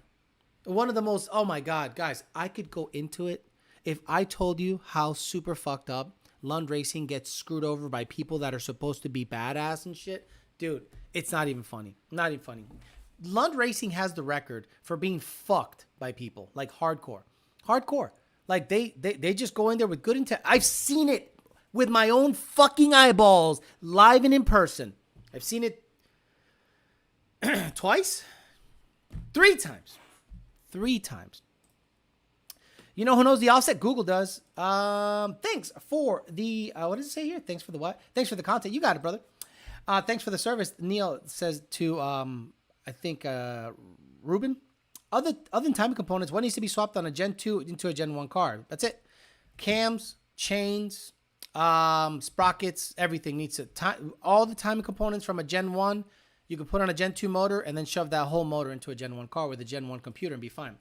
Speaker 3: One of the most, oh my God, guys, I could go into it if I told you how super fucked up Lund Racing gets screwed over by people that are supposed to be badass and shit. Dude, it's not even funny. Not even funny. Lund Racing has the record for being fucked by people, like hardcore. Hardcore. Like they just go in there with good intent. I've seen it with my own fucking eyeballs, live and in person. I've seen it twice? 3 times. 3 times. You know who knows the offset? Google does. Thanks for the, what does it say here? Thanks for the what? Thanks for the content. You got it, brother. Thanks for the service. Neil says to, I think, Ruben. Other than timing components, what needs to be swapped on a Gen 2 into a Gen 1 car? That's it. Cams, chains, sprockets, everything needs to, all the timing components from a Gen 1, you can put on a Gen 2 motor and then shove that whole motor into a Gen 1 car with a Gen 1 computer and be fine.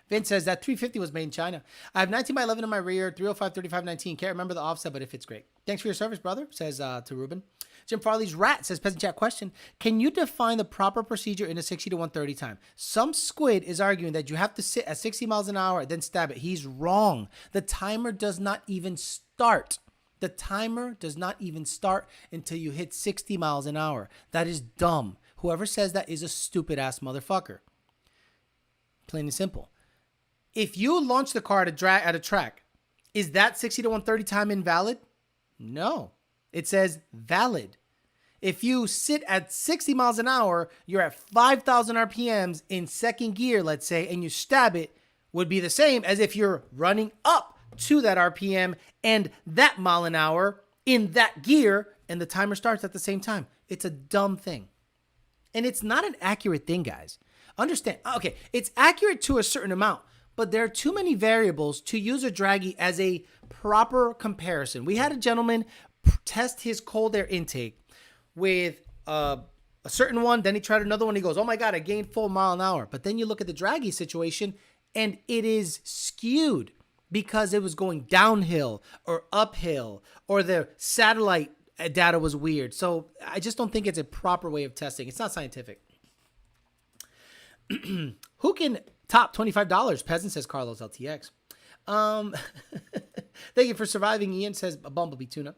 Speaker 3: Vince says that 350 was made in China. I have 19x11 in my rear, 305, 35, 19. Can't remember the offset, but it fits great. Thanks for your service, brother, says to Ruben. Jim Farley's Rat says, Peasant Chat question. Can you define the proper procedure in a 60 to 130 time? Some squid is arguing that you have to sit at 60 miles an hour, then stab it. He's wrong. The timer does not even start. The timer does not even start until you hit 60 miles an hour. That is dumb. Whoever says that is a stupid ass motherfucker. Plain and simple. If you launch the car at a track, is that 60 to 130 time invalid? No. It says valid. If you sit at 60 miles an hour, you're at 5,000 RPMs in second gear, let's say, and you stab it, would be the same as if you're running up to that RPM and that mile an hour in that gear, and the timer starts at the same time. It's a dumb thing. And it's not an accurate thing, guys. Understand. Okay, it's accurate to a certain amount, but there are too many variables to use a Draggy as a proper comparison. We had a gentleman test his cold air intake with a certain one. Then he tried another one. He goes, oh my God, I gained 4 miles an hour. But then you look at the Draggy situation and it is skewed because it was going downhill or uphill or the satellite data was weird. So I just don't think it's a proper way of testing. It's not scientific. Who can top $25? Peasant, says Carlos LTX. Thank you for surviving. Ian says Bumblebee Tuna.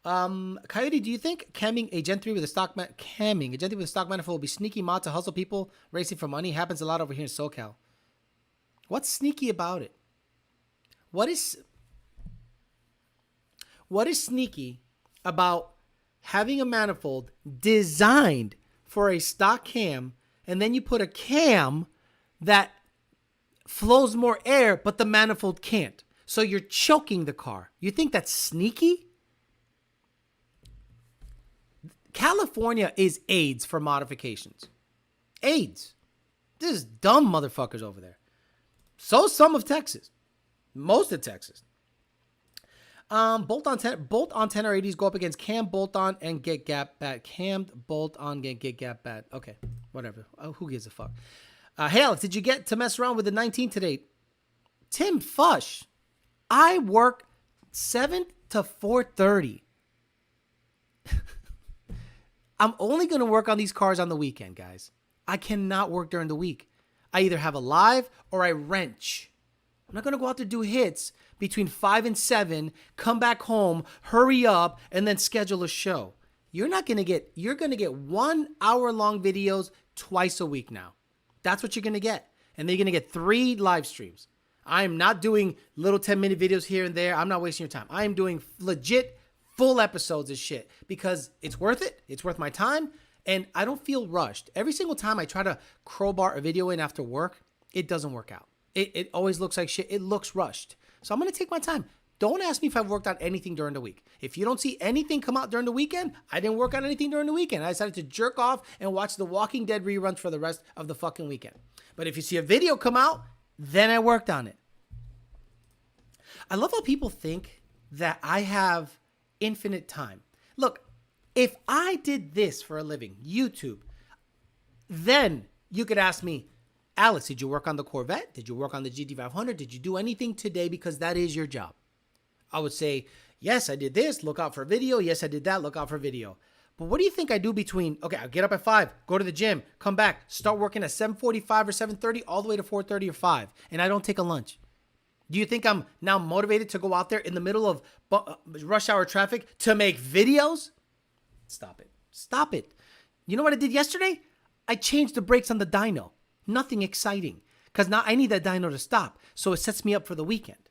Speaker 3: Coyote, do you think camming a Gen 3 with a stock manifold will be sneaky mod to hustle people racing for money? Happens a lot over here in SoCal. What's sneaky about it? What is sneaky about having a manifold designed for a stock cam, and then you put a cam that flows more air, but the manifold can't? So you're choking the car. You think that's sneaky? California is AIDS for modifications. AIDS. This is dumb motherfuckers over there. So some of Texas. Most of Texas. Bolt on 10 or 80s go up against cam bolt on and get gap bad. Cammed bolt on get gap bad. Okay, whatever. Oh, who gives a fuck? Hey Alex, did you get to mess around with the 19 today? Tim Fush, I work 7 to 4:30. I'm only going to work on these cars on the weekend, guys. I cannot work during the week. I either have a live or I wrench. I'm not going to go out there do hits between 5 and 7, come back home, hurry up, and then schedule a show. You're going to get 1 hour long videos twice a week now. That's what you're going to get. And then you're going to get 3 live streams. I am not doing little 10-minute videos here and there. I'm not wasting your time. I am doing legit full episodes of shit because it's worth it. It's worth my time. And I don't feel rushed. Every single time I try to crowbar a video in after work, it doesn't work out. It always looks like shit. It looks rushed. So I'm going to take my time. Don't ask me if I've worked on anything during the week. If you don't see anything come out during the weekend, I didn't work on anything during the weekend. I decided to jerk off and watch the Walking Dead reruns for the rest of the fucking weekend. But if you see a video come out, then I worked on it. I love how people think that I have infinite time. Look, if I did this for a living, YouTube, then you could ask me, Alex, did you work on the Corvette? Did you work on the GT500? Did you do anything today because that is your job? I would say, yes, I did this. Look out for a video. Yes, I did that. Look out for a video. But what do you think I do between, okay, I'll get up at 5, go to the gym, come back, start working at 7:45 or 7:30 all the way to 4:30 or 5, and I don't take a lunch? Do you think I'm now motivated to go out there in the middle of rush hour traffic to make videos? Stop it. Stop it. You know what I did yesterday? I changed the brakes on the dyno. Nothing exciting. Because now I need that dyno to stop. So it sets me up for the weekend.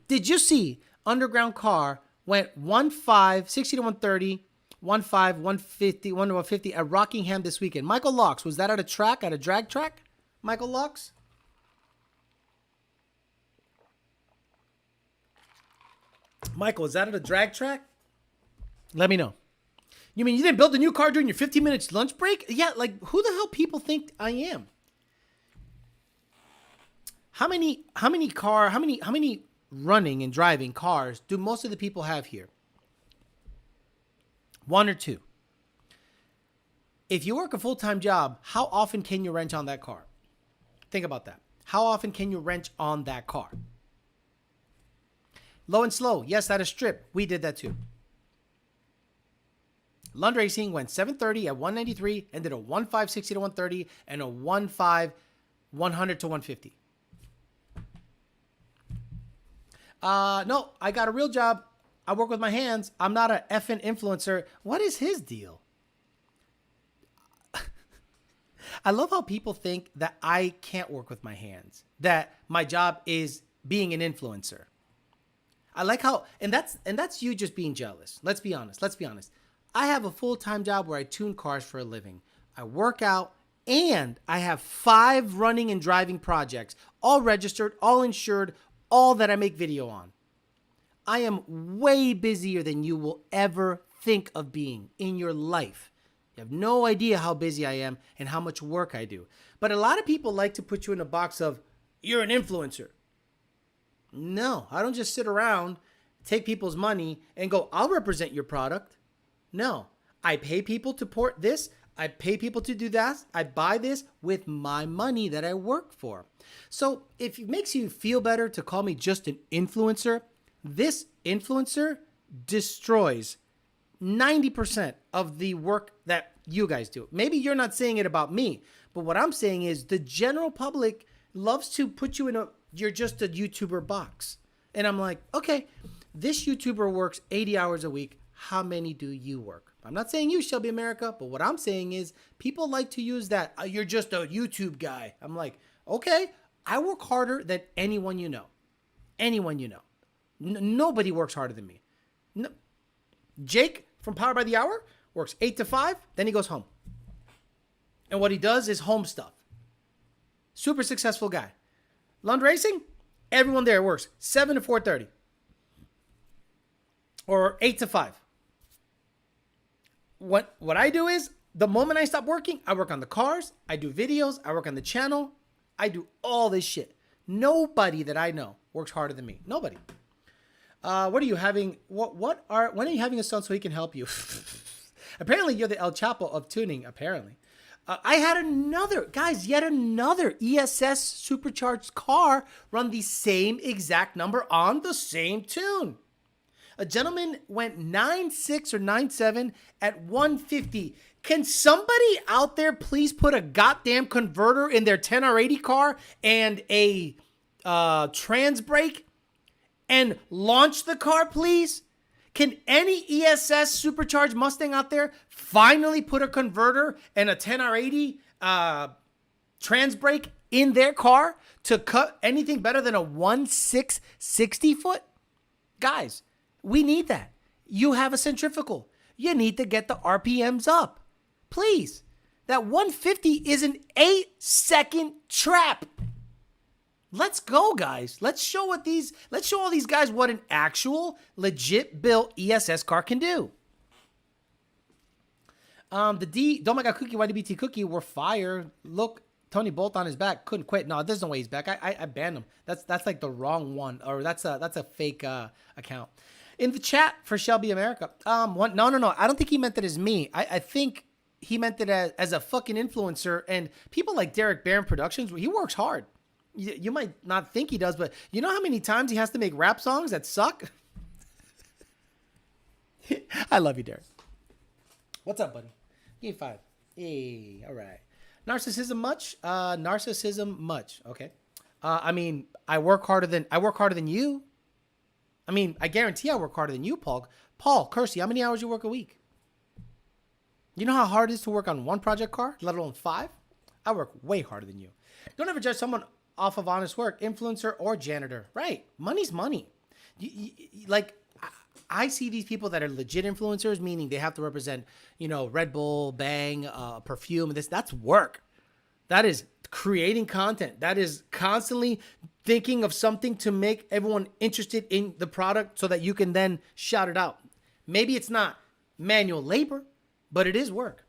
Speaker 3: Did you see Underground Car went 1.5, 60 to 130, 1.5, 150, 1 to 150 at Rockingham this weekend? Michael Locks, was that at a track, at a drag track? Michael Locks? Michael, is that at a drag track? Let me know. You mean you didn't build a new car during your 15 minutes lunch break? Yeah, like who the hell people think I am? How many running and driving cars do most of the people have here? 1 or 2. If you work a full-time job, how often can you wrench on that car? Think about that. How often can you wrench on that car? Low and slow. Yes, that is strip. We did that too. Lund Racing went 730 at 193 and did a 1.5 60 to 130 and a 1.5 100 to 150. No, I got a real job. I work with my hands. I'm not an effing influencer. What is his deal? I love how people think that I can't work with my hands, that my job is being an influencer. I like how, and that's you just being jealous. Let's be honest. I have a full-time job where I tune cars for a living. I work out, and I have 5 running and driving projects, all registered, all insured, all that I make video on. I am way busier than you will ever think of being in your life. You have no idea how busy I am and how much work I do. But a lot of people like to put you in a box of, you're an influencer. No, I don't just sit around, take people's money, and go, I'll represent your product. No, I pay people to port this. I pay people to do that. I buy this with my money that I work for. So if it makes you feel better to call me just an influencer, this influencer destroys 90% of the work that you guys do. Maybe you're not saying it about me, but what I'm saying is the general public loves to put you in a, you're just a YouTuber box. And I'm like, okay, this YouTuber works 80 hours a week. How many do you work? I'm not saying you, Shelby America, but what I'm saying is people like to use that. You're just a YouTube guy. I'm like, okay, I work harder than anyone you know. Anyone you know. Nobody works harder than me. No. Jake from Power by the Hour works 8 to 5, then he goes home. And what he does is home stuff. Super successful guy. Lund Racing, everyone there works 7 to 4:30. Or 8 to 5. what I do is the moment I stop working, I work on the cars, I do videos, I work on the channel, I do all this shit. Nobody that I know works harder than me. Nobody. What are you having? When are you having a son so he can help you? Apparently, you're the El Chapo of tuning. Apparently, I had yet another ESS supercharged car run the same exact number on the same tune. A gentleman went 9.6 or 9.7 at 150. Can somebody out there please put a goddamn converter in their 10R80 car and a trans brake and launch the car, please? Can any ESS supercharged Mustang out there finally put a converter and a 10R80 trans brake in their car to cut anything better than a 1.6 60 foot? Guys, we need that. You have a centrifugal. You need to get the RPMs up. Please. That 150 is an 8-second trap. Let's go, guys. Let's show all these guys what an actual legit built ESS car can do. Don't make a cookie, YDBT cookie were fire. Look, Tony Bolt on his back. Couldn't quit. No, there's no way he's back. I banned him. That's like the wrong one, or that's a fake account. In the chat for Shelby America. No. I don't think he meant it as me. I think he meant it as a fucking influencer, and people like Derek Barron Productions, he works hard. You might not think he does, but you know how many times he has to make rap songs that suck? I love you, Derek. What's up, buddy? Give me 5. Hey, all right. Narcissism much? Narcissism much. Okay. I mean, I work harder than you. I mean, I guarantee I work harder than you, Paul. Paul, Kersey, how many hours you work a week? You know how hard it is to work on one project car, let alone 5? I work way harder than you. Don't ever judge someone off of honest work, influencer or janitor. Right. Money's money. I see these people that are legit influencers, meaning they have to represent, Red Bull, Bang, perfume. That's work. That is creating content. That is constantly thinking of something to make everyone interested in the product so that you can then shout it out. Maybe it's not manual labor, but it is work.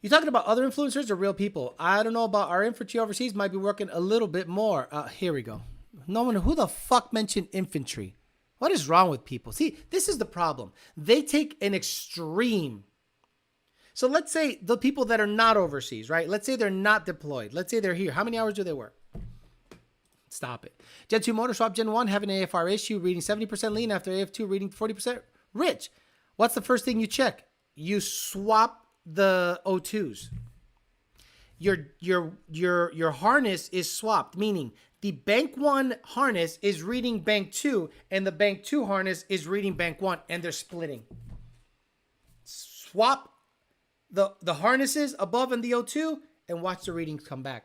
Speaker 3: You talking about other influencers or real people? I don't know about our infantry overseas. Might be working a little bit more. Here we go. No one. Who the fuck mentioned infantry? What is wrong with people? See, this is the problem. They take an extreme. So let's say the people that are not overseas, right? Let's say they're not deployed. Let's say they're here. How many hours do they work? Stop it. Gen 2 motor swap, Gen 1 have an AFR issue, reading 70% lean after AF2 reading 40% rich. What's the first thing you check? You swap the O2s. Your harness is swapped, meaning the bank 1 harness is reading bank 2 and the bank 2 harness is reading bank 1, and they're splitting. Swap the harnesses above in the O2 and watch the readings come back.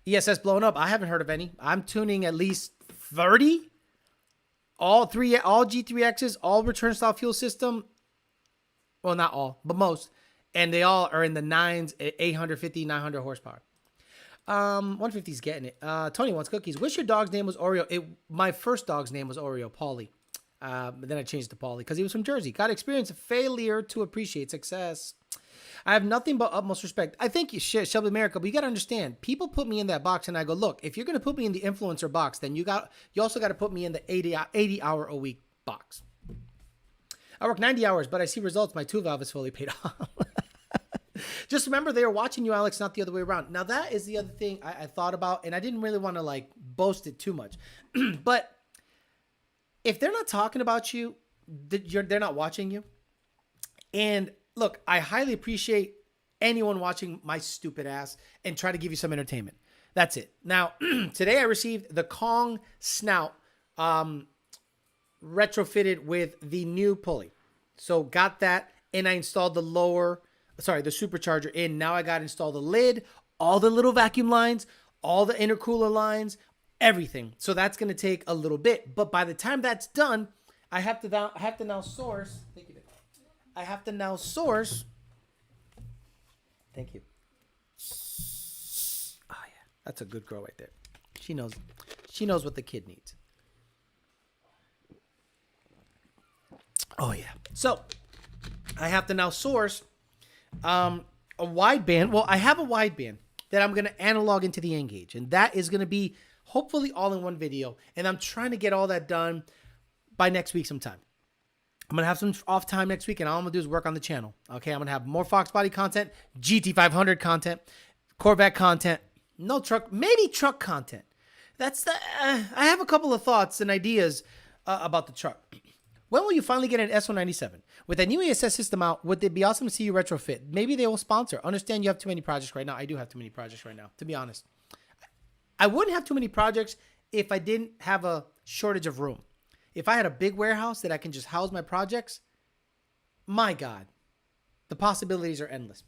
Speaker 3: ESS blown up. I haven't heard of any. I'm tuning at least 30. All G3Xs, all return style fuel system. Well, not all, but most. And they all are in the 9s, 850, 900 horsepower. 150's getting it. Tony wants cookies. Wish your dog's name was Oreo. My first dog's name was Oreo, Paulie. But then I changed to Paulie because he was from Jersey. Got experience of failure to appreciate success. I have nothing but utmost respect. I think you should, Shelby America, but you got to understand, people put me in that box and I go, look, if you're going to put me in the influencer box, then you also got to put me in the 80 hour a week box. I work 90 hours, but I see results. My 2-valve is fully paid off. Just remember, they are watching you, Alex, not the other way around. Now, that is the other thing I thought about, and I didn't really want to boast it too much. But if they're not talking about you, they're not watching you. And look, I highly appreciate anyone watching my stupid ass and try to give you some entertainment. That's it. Now, today I received the Kong snout retrofitted with the new pulley. So got that, and I installed the supercharger in. Now I got to install the lid, all the little vacuum lines, all the intercooler lines, everything. So that's going to take a little bit. But by the time that's done, I have to now source. Thank you. I have to now source. Thank you. Oh yeah, that's a good girl right there. She knows what the kid needs. Oh yeah. So I have to now source a wideband. Well, I have a wideband that I'm going to analog into the N-Gage, and that is going to be hopefully all in one video. And I'm trying to get all that done by next week sometime. I'm going to have some off time next week, and all I'm going to do is work on the channel. Okay, I'm going to have more Fox Body content, GT500 content, Corvette content, no truck, maybe truck content. That's the. I have a couple of thoughts and ideas about the truck. When will you finally get an S197? With that new ESS system out, would it be awesome to see you retrofit? Maybe they will sponsor. Understand you have too many projects right now. I do have too many projects right now, to be honest. I wouldn't have too many projects if I didn't have a shortage of room. If I had a big warehouse that I can just house my projects, my God, the possibilities are endless.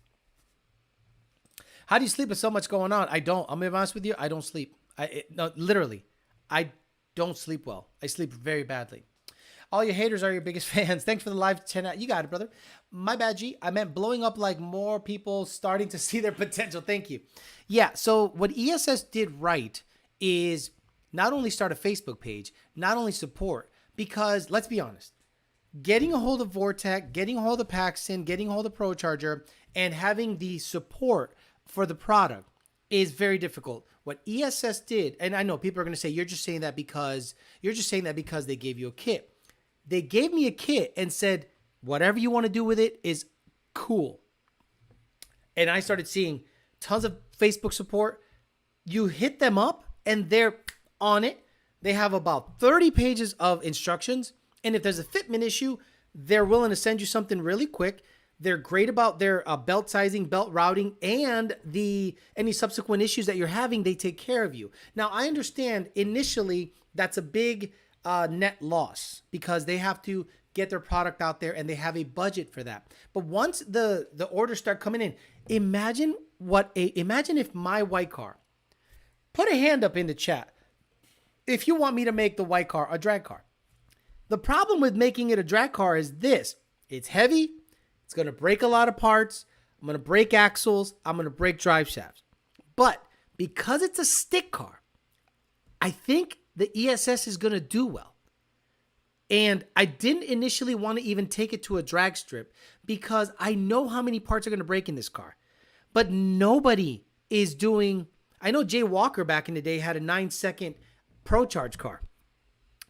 Speaker 3: How do you sleep with so much going on? I don't. I'm going to be honest with you. I don't sleep. No, literally, I don't sleep well. I sleep very badly. All your haters are your biggest fans. Thanks for the live 10. You got it, brother. My bad, G. I meant blowing up like more people starting to see their potential. Thank you. Yeah, so what ESS did right is not only start a Facebook page, not only support, because let's be honest, getting a hold of Vortec, getting a hold of Paxton, getting a hold of ProCharger, and having the support for the product is very difficult. What ESS did, and I know people are going to say, you're just saying that because they gave you a kit. They gave me a kit and said, whatever you want to do with it is cool. And I started seeing tons of Facebook support. You hit them up and they're on it. They have about 30 pages of instructions. And if there's a fitment issue, they're willing to send you something really quick. They're great about their belt sizing, belt routing, and any subsequent issues that you're having, they take care of you. Now, I understand initially that's a big net loss because they have to get their product out there and they have a budget for that. But once the orders start coming in, imagine if my white car, put a hand up in the chat if you want me to make the white car a drag car. The problem with making it a drag car is this: it's heavy. It's going to break a lot of parts. I'm going to break axles. I'm going to break drive shafts. But because it's a stick car, I think the ESS is going to do well. And I didn't initially want to even take it to a drag strip because I know how many parts are going to break in this car. But nobody is doing... I know Jay Walker back in the day had a 9-second ProCharge car.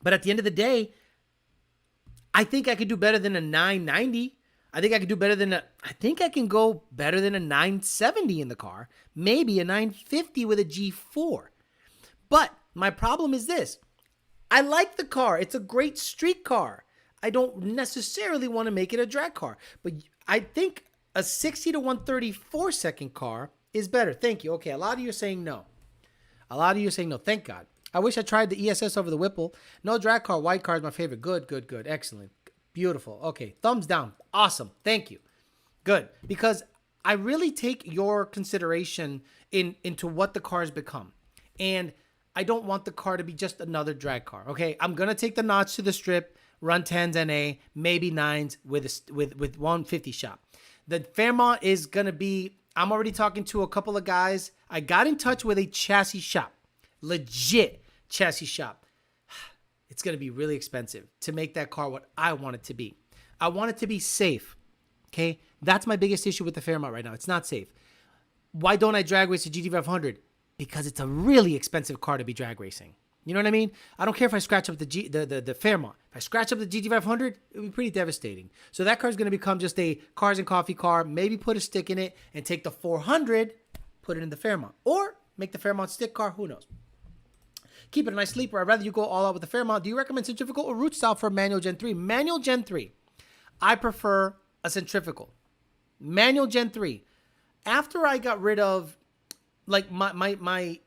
Speaker 3: But at the end of the day, I think I could do better than a 990. I think I can go better than a 970 in the car. Maybe a 950 with a G4. But my problem is this. I like the car. It's a great street car. I don't necessarily want to make it a drag car. But I think a 60 to 134 second car is better. Thank you. Okay, a lot of you are saying no. Thank God. I wish I tried the ESS over the Whipple. No drag car. White car is my favorite. Good. Excellent. Beautiful. Okay, thumbs down. Awesome. Thank you. Good. Because I really take your consideration into what the car has become. And I don't want the car to be just another drag car. Okay, I'm going to take the notch to the strip, run 10s NA, maybe 9s with 150 shop. The Fairmont is going to be, I'm already talking to a couple of guys. I got in touch with a chassis shop, legit chassis shop. It's going to be really expensive to make that car what I want it to be. I want it to be safe, okay? That's my biggest issue with the Fairmont right now. It's not safe. Why don't I drag race the GT500? Because it's a really expensive car to be drag racing. You know what I mean? I don't care if I scratch up the Fairmont. If I scratch up the GT500, it would be pretty devastating. So that car is going to become just a cars and coffee car. Maybe put a stick in it and take the 400, put it in the Fairmont. Or make the Fairmont stick car. Who knows? Keep it a nice sleeper. I'd rather you go all out with the Fairmont. Do you recommend centrifugal or root style for manual Gen 3? Manual Gen 3. I prefer a centrifugal. Manual Gen 3. After I got rid of, like, my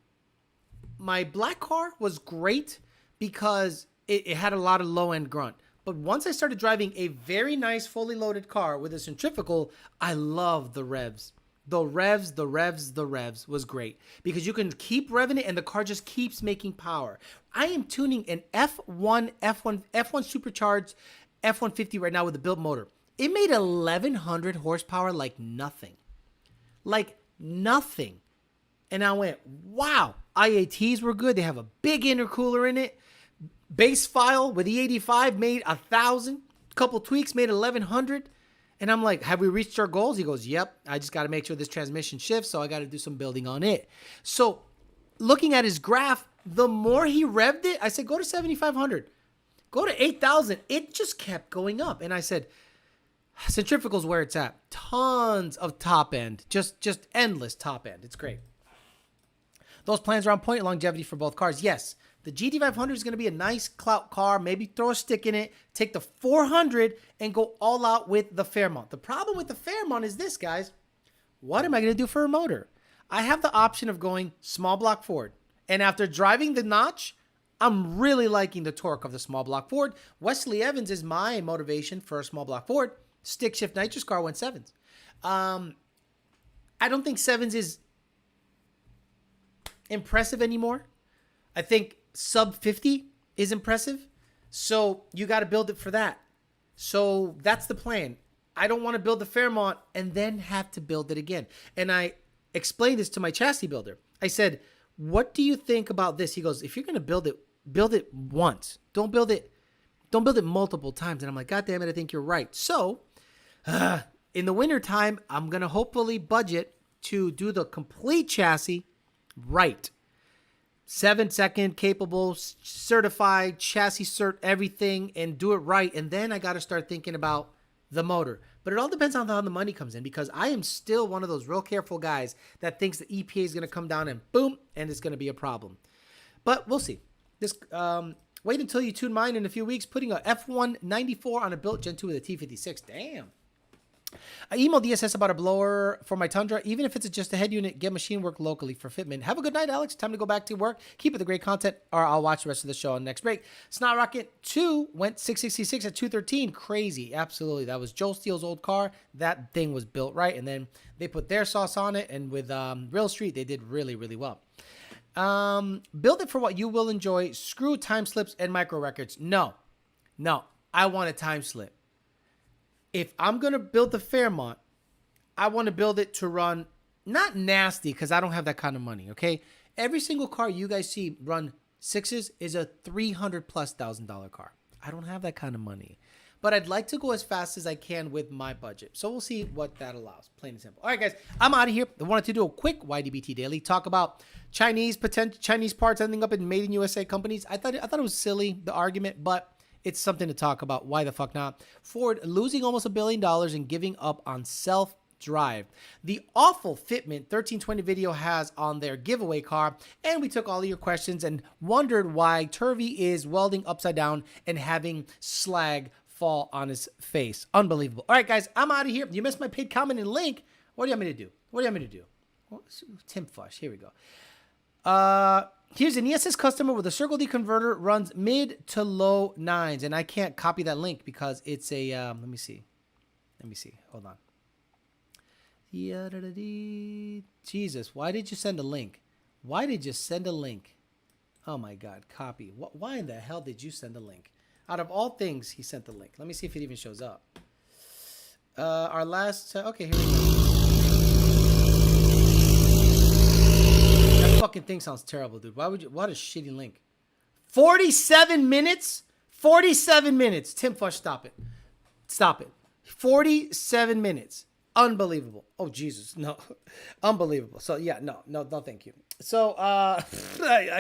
Speaker 3: black car was great because it had a lot of low-end grunt. But once I started driving a very nice fully loaded car with a centrifugal, I love the revs. The revs was great because you can keep revving it and the car just keeps making power. I am tuning an F1 supercharged F-150 right now with a built motor. It made 1,100 horsepower like nothing. And I went, wow, IATs were good. They have a big intercooler in it. Base file with E85 made 1,000. couple tweaks made 1,100. And I'm like, have we reached our goals? He goes, yep. I just got to make sure this transmission shifts, so I got to do some building on it. So looking at his graph, the more he revved it, I said, go to 7,500. Go to 8,000. It just kept going up. And I said, Centrifugal's where it's at. Tons of top end. Just endless top end. It's great. Those plans are on point. Longevity for both cars. Yes. The GT500 is going to be a nice clout car. Maybe throw a stick in it. Take the 400 and go all out with the Fairmont. The problem with the Fairmont is this, guys. What am I going to do for a motor? I have the option of going small block Ford. And after driving the Notch, I'm really liking the torque of the small block Ford. Wesley Evans is my motivation for a small block Ford. Stick shift nitrous car went 7s. I don't think 7s is impressive anymore. I think sub 50 is impressive. So you got to build it for that. So that's the plan. I don't want to build the Fairmont and then have to build it again. And I explained this to my chassis builder. I said, what do you think about this? He goes, if you're going to build it once. Don't build it multiple times. And I'm like, God damn it, I think you're right. So in the wintertime, I'm going to hopefully budget to do the complete chassis right. 7-second capable, certified, chassis cert, everything, and do it right. And then I got to start thinking about the motor. But it all depends on how the money comes in, because I am still one of those real careful guys that thinks the EPA is going to come down and boom, and it's going to be a problem. But we'll see. This wait until you tune mine in a few weeks, putting a F194 on a built Gen 2 with a T56. Damn. I emailed DSS about a blower for my Tundra. Even if it's just a head unit, get machine work locally for fitment. Have a good night, Alex. Time to go back to work. Keep it the great content, or I'll watch the rest of the show on next break. Snot Rocket 2 went 666 at 213. Crazy. Absolutely. That was Joe Steele's old car. That thing was built right. And then they put their sauce on it. And with Rail Street, they did really, really well. Build it for what you will enjoy. Screw time slips and micro records. No. I want a time slip. If I'm going to build the Fairmont, I want to build it to run not nasty, because I don't have that kind of money, okay? Every single car you guys see run 6s is a $300,000+ car. I don't have that kind of money. But I'd like to go as fast as I can with my budget. So we'll see what that allows. Plain and simple. All right, guys, I'm out of here. I wanted to do a quick YDBT Daily. Talk about Chinese parts ending up in made in USA companies. I thought it was silly, the argument, but it's something to talk about. Why the fuck not? Ford losing almost $1 billion and giving up on self-drive. The awful fitment 1320 video has on their giveaway car. And we took all of your questions and wondered why Turvey is welding upside down and having slag fall on his face. Unbelievable. All right, guys, I'm out of here. You missed my paid comment and link. What do you want me to do? Well, Tim Fush. Here we go. Here's an ESS customer with a Circle D converter, runs mid to low 9s, and I can't copy that link because it's a, let me see. Hold on. Jesus, why did you send a link? Oh my God, copy. Why in the hell did you send a link? Out of all things, he sent the link. Let me see if it even shows up. Our last, okay, here we go. Fucking thing sounds terrible, dude. What a shitty link. 47 minutes. Tim Fush, stop it. 47 minutes. Unbelievable. Oh, Jesus. No. Unbelievable. So, yeah, no, thank you. So, I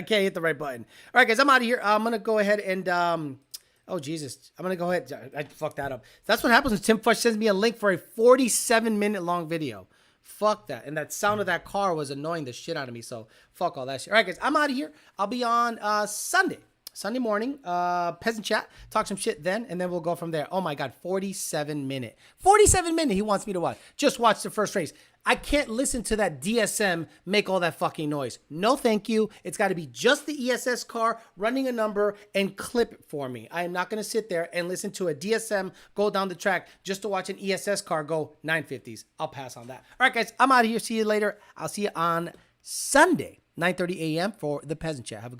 Speaker 3: can't hit the right button. All right, guys, I'm out of here. I'm going to go ahead and, oh, Jesus. I'm going to go ahead. I fucked that up. That's what happens when Tim Fush sends me a link for a 47-minute long video. Fuck that. And that sound of that car was annoying the shit out of me. So fuck all that shit. All right, guys, I'm out of here. I'll be on Sunday morning, peasant chat, talk some shit then, and then we'll go from there. Oh my God, 47 minute he wants me to watch. Just watch the first race. I can't listen to that DSM make all that fucking noise. No, thank you. It's got to be just the ESS car running a number and clip it for me. I am not going to sit there and listen to a DSM go down the track just to watch an ESS car go 950s. I'll pass on that. All right, guys, I'm out of here. See you later. I'll see you on Sunday, 9:30 a.m. for the peasant chat. Have a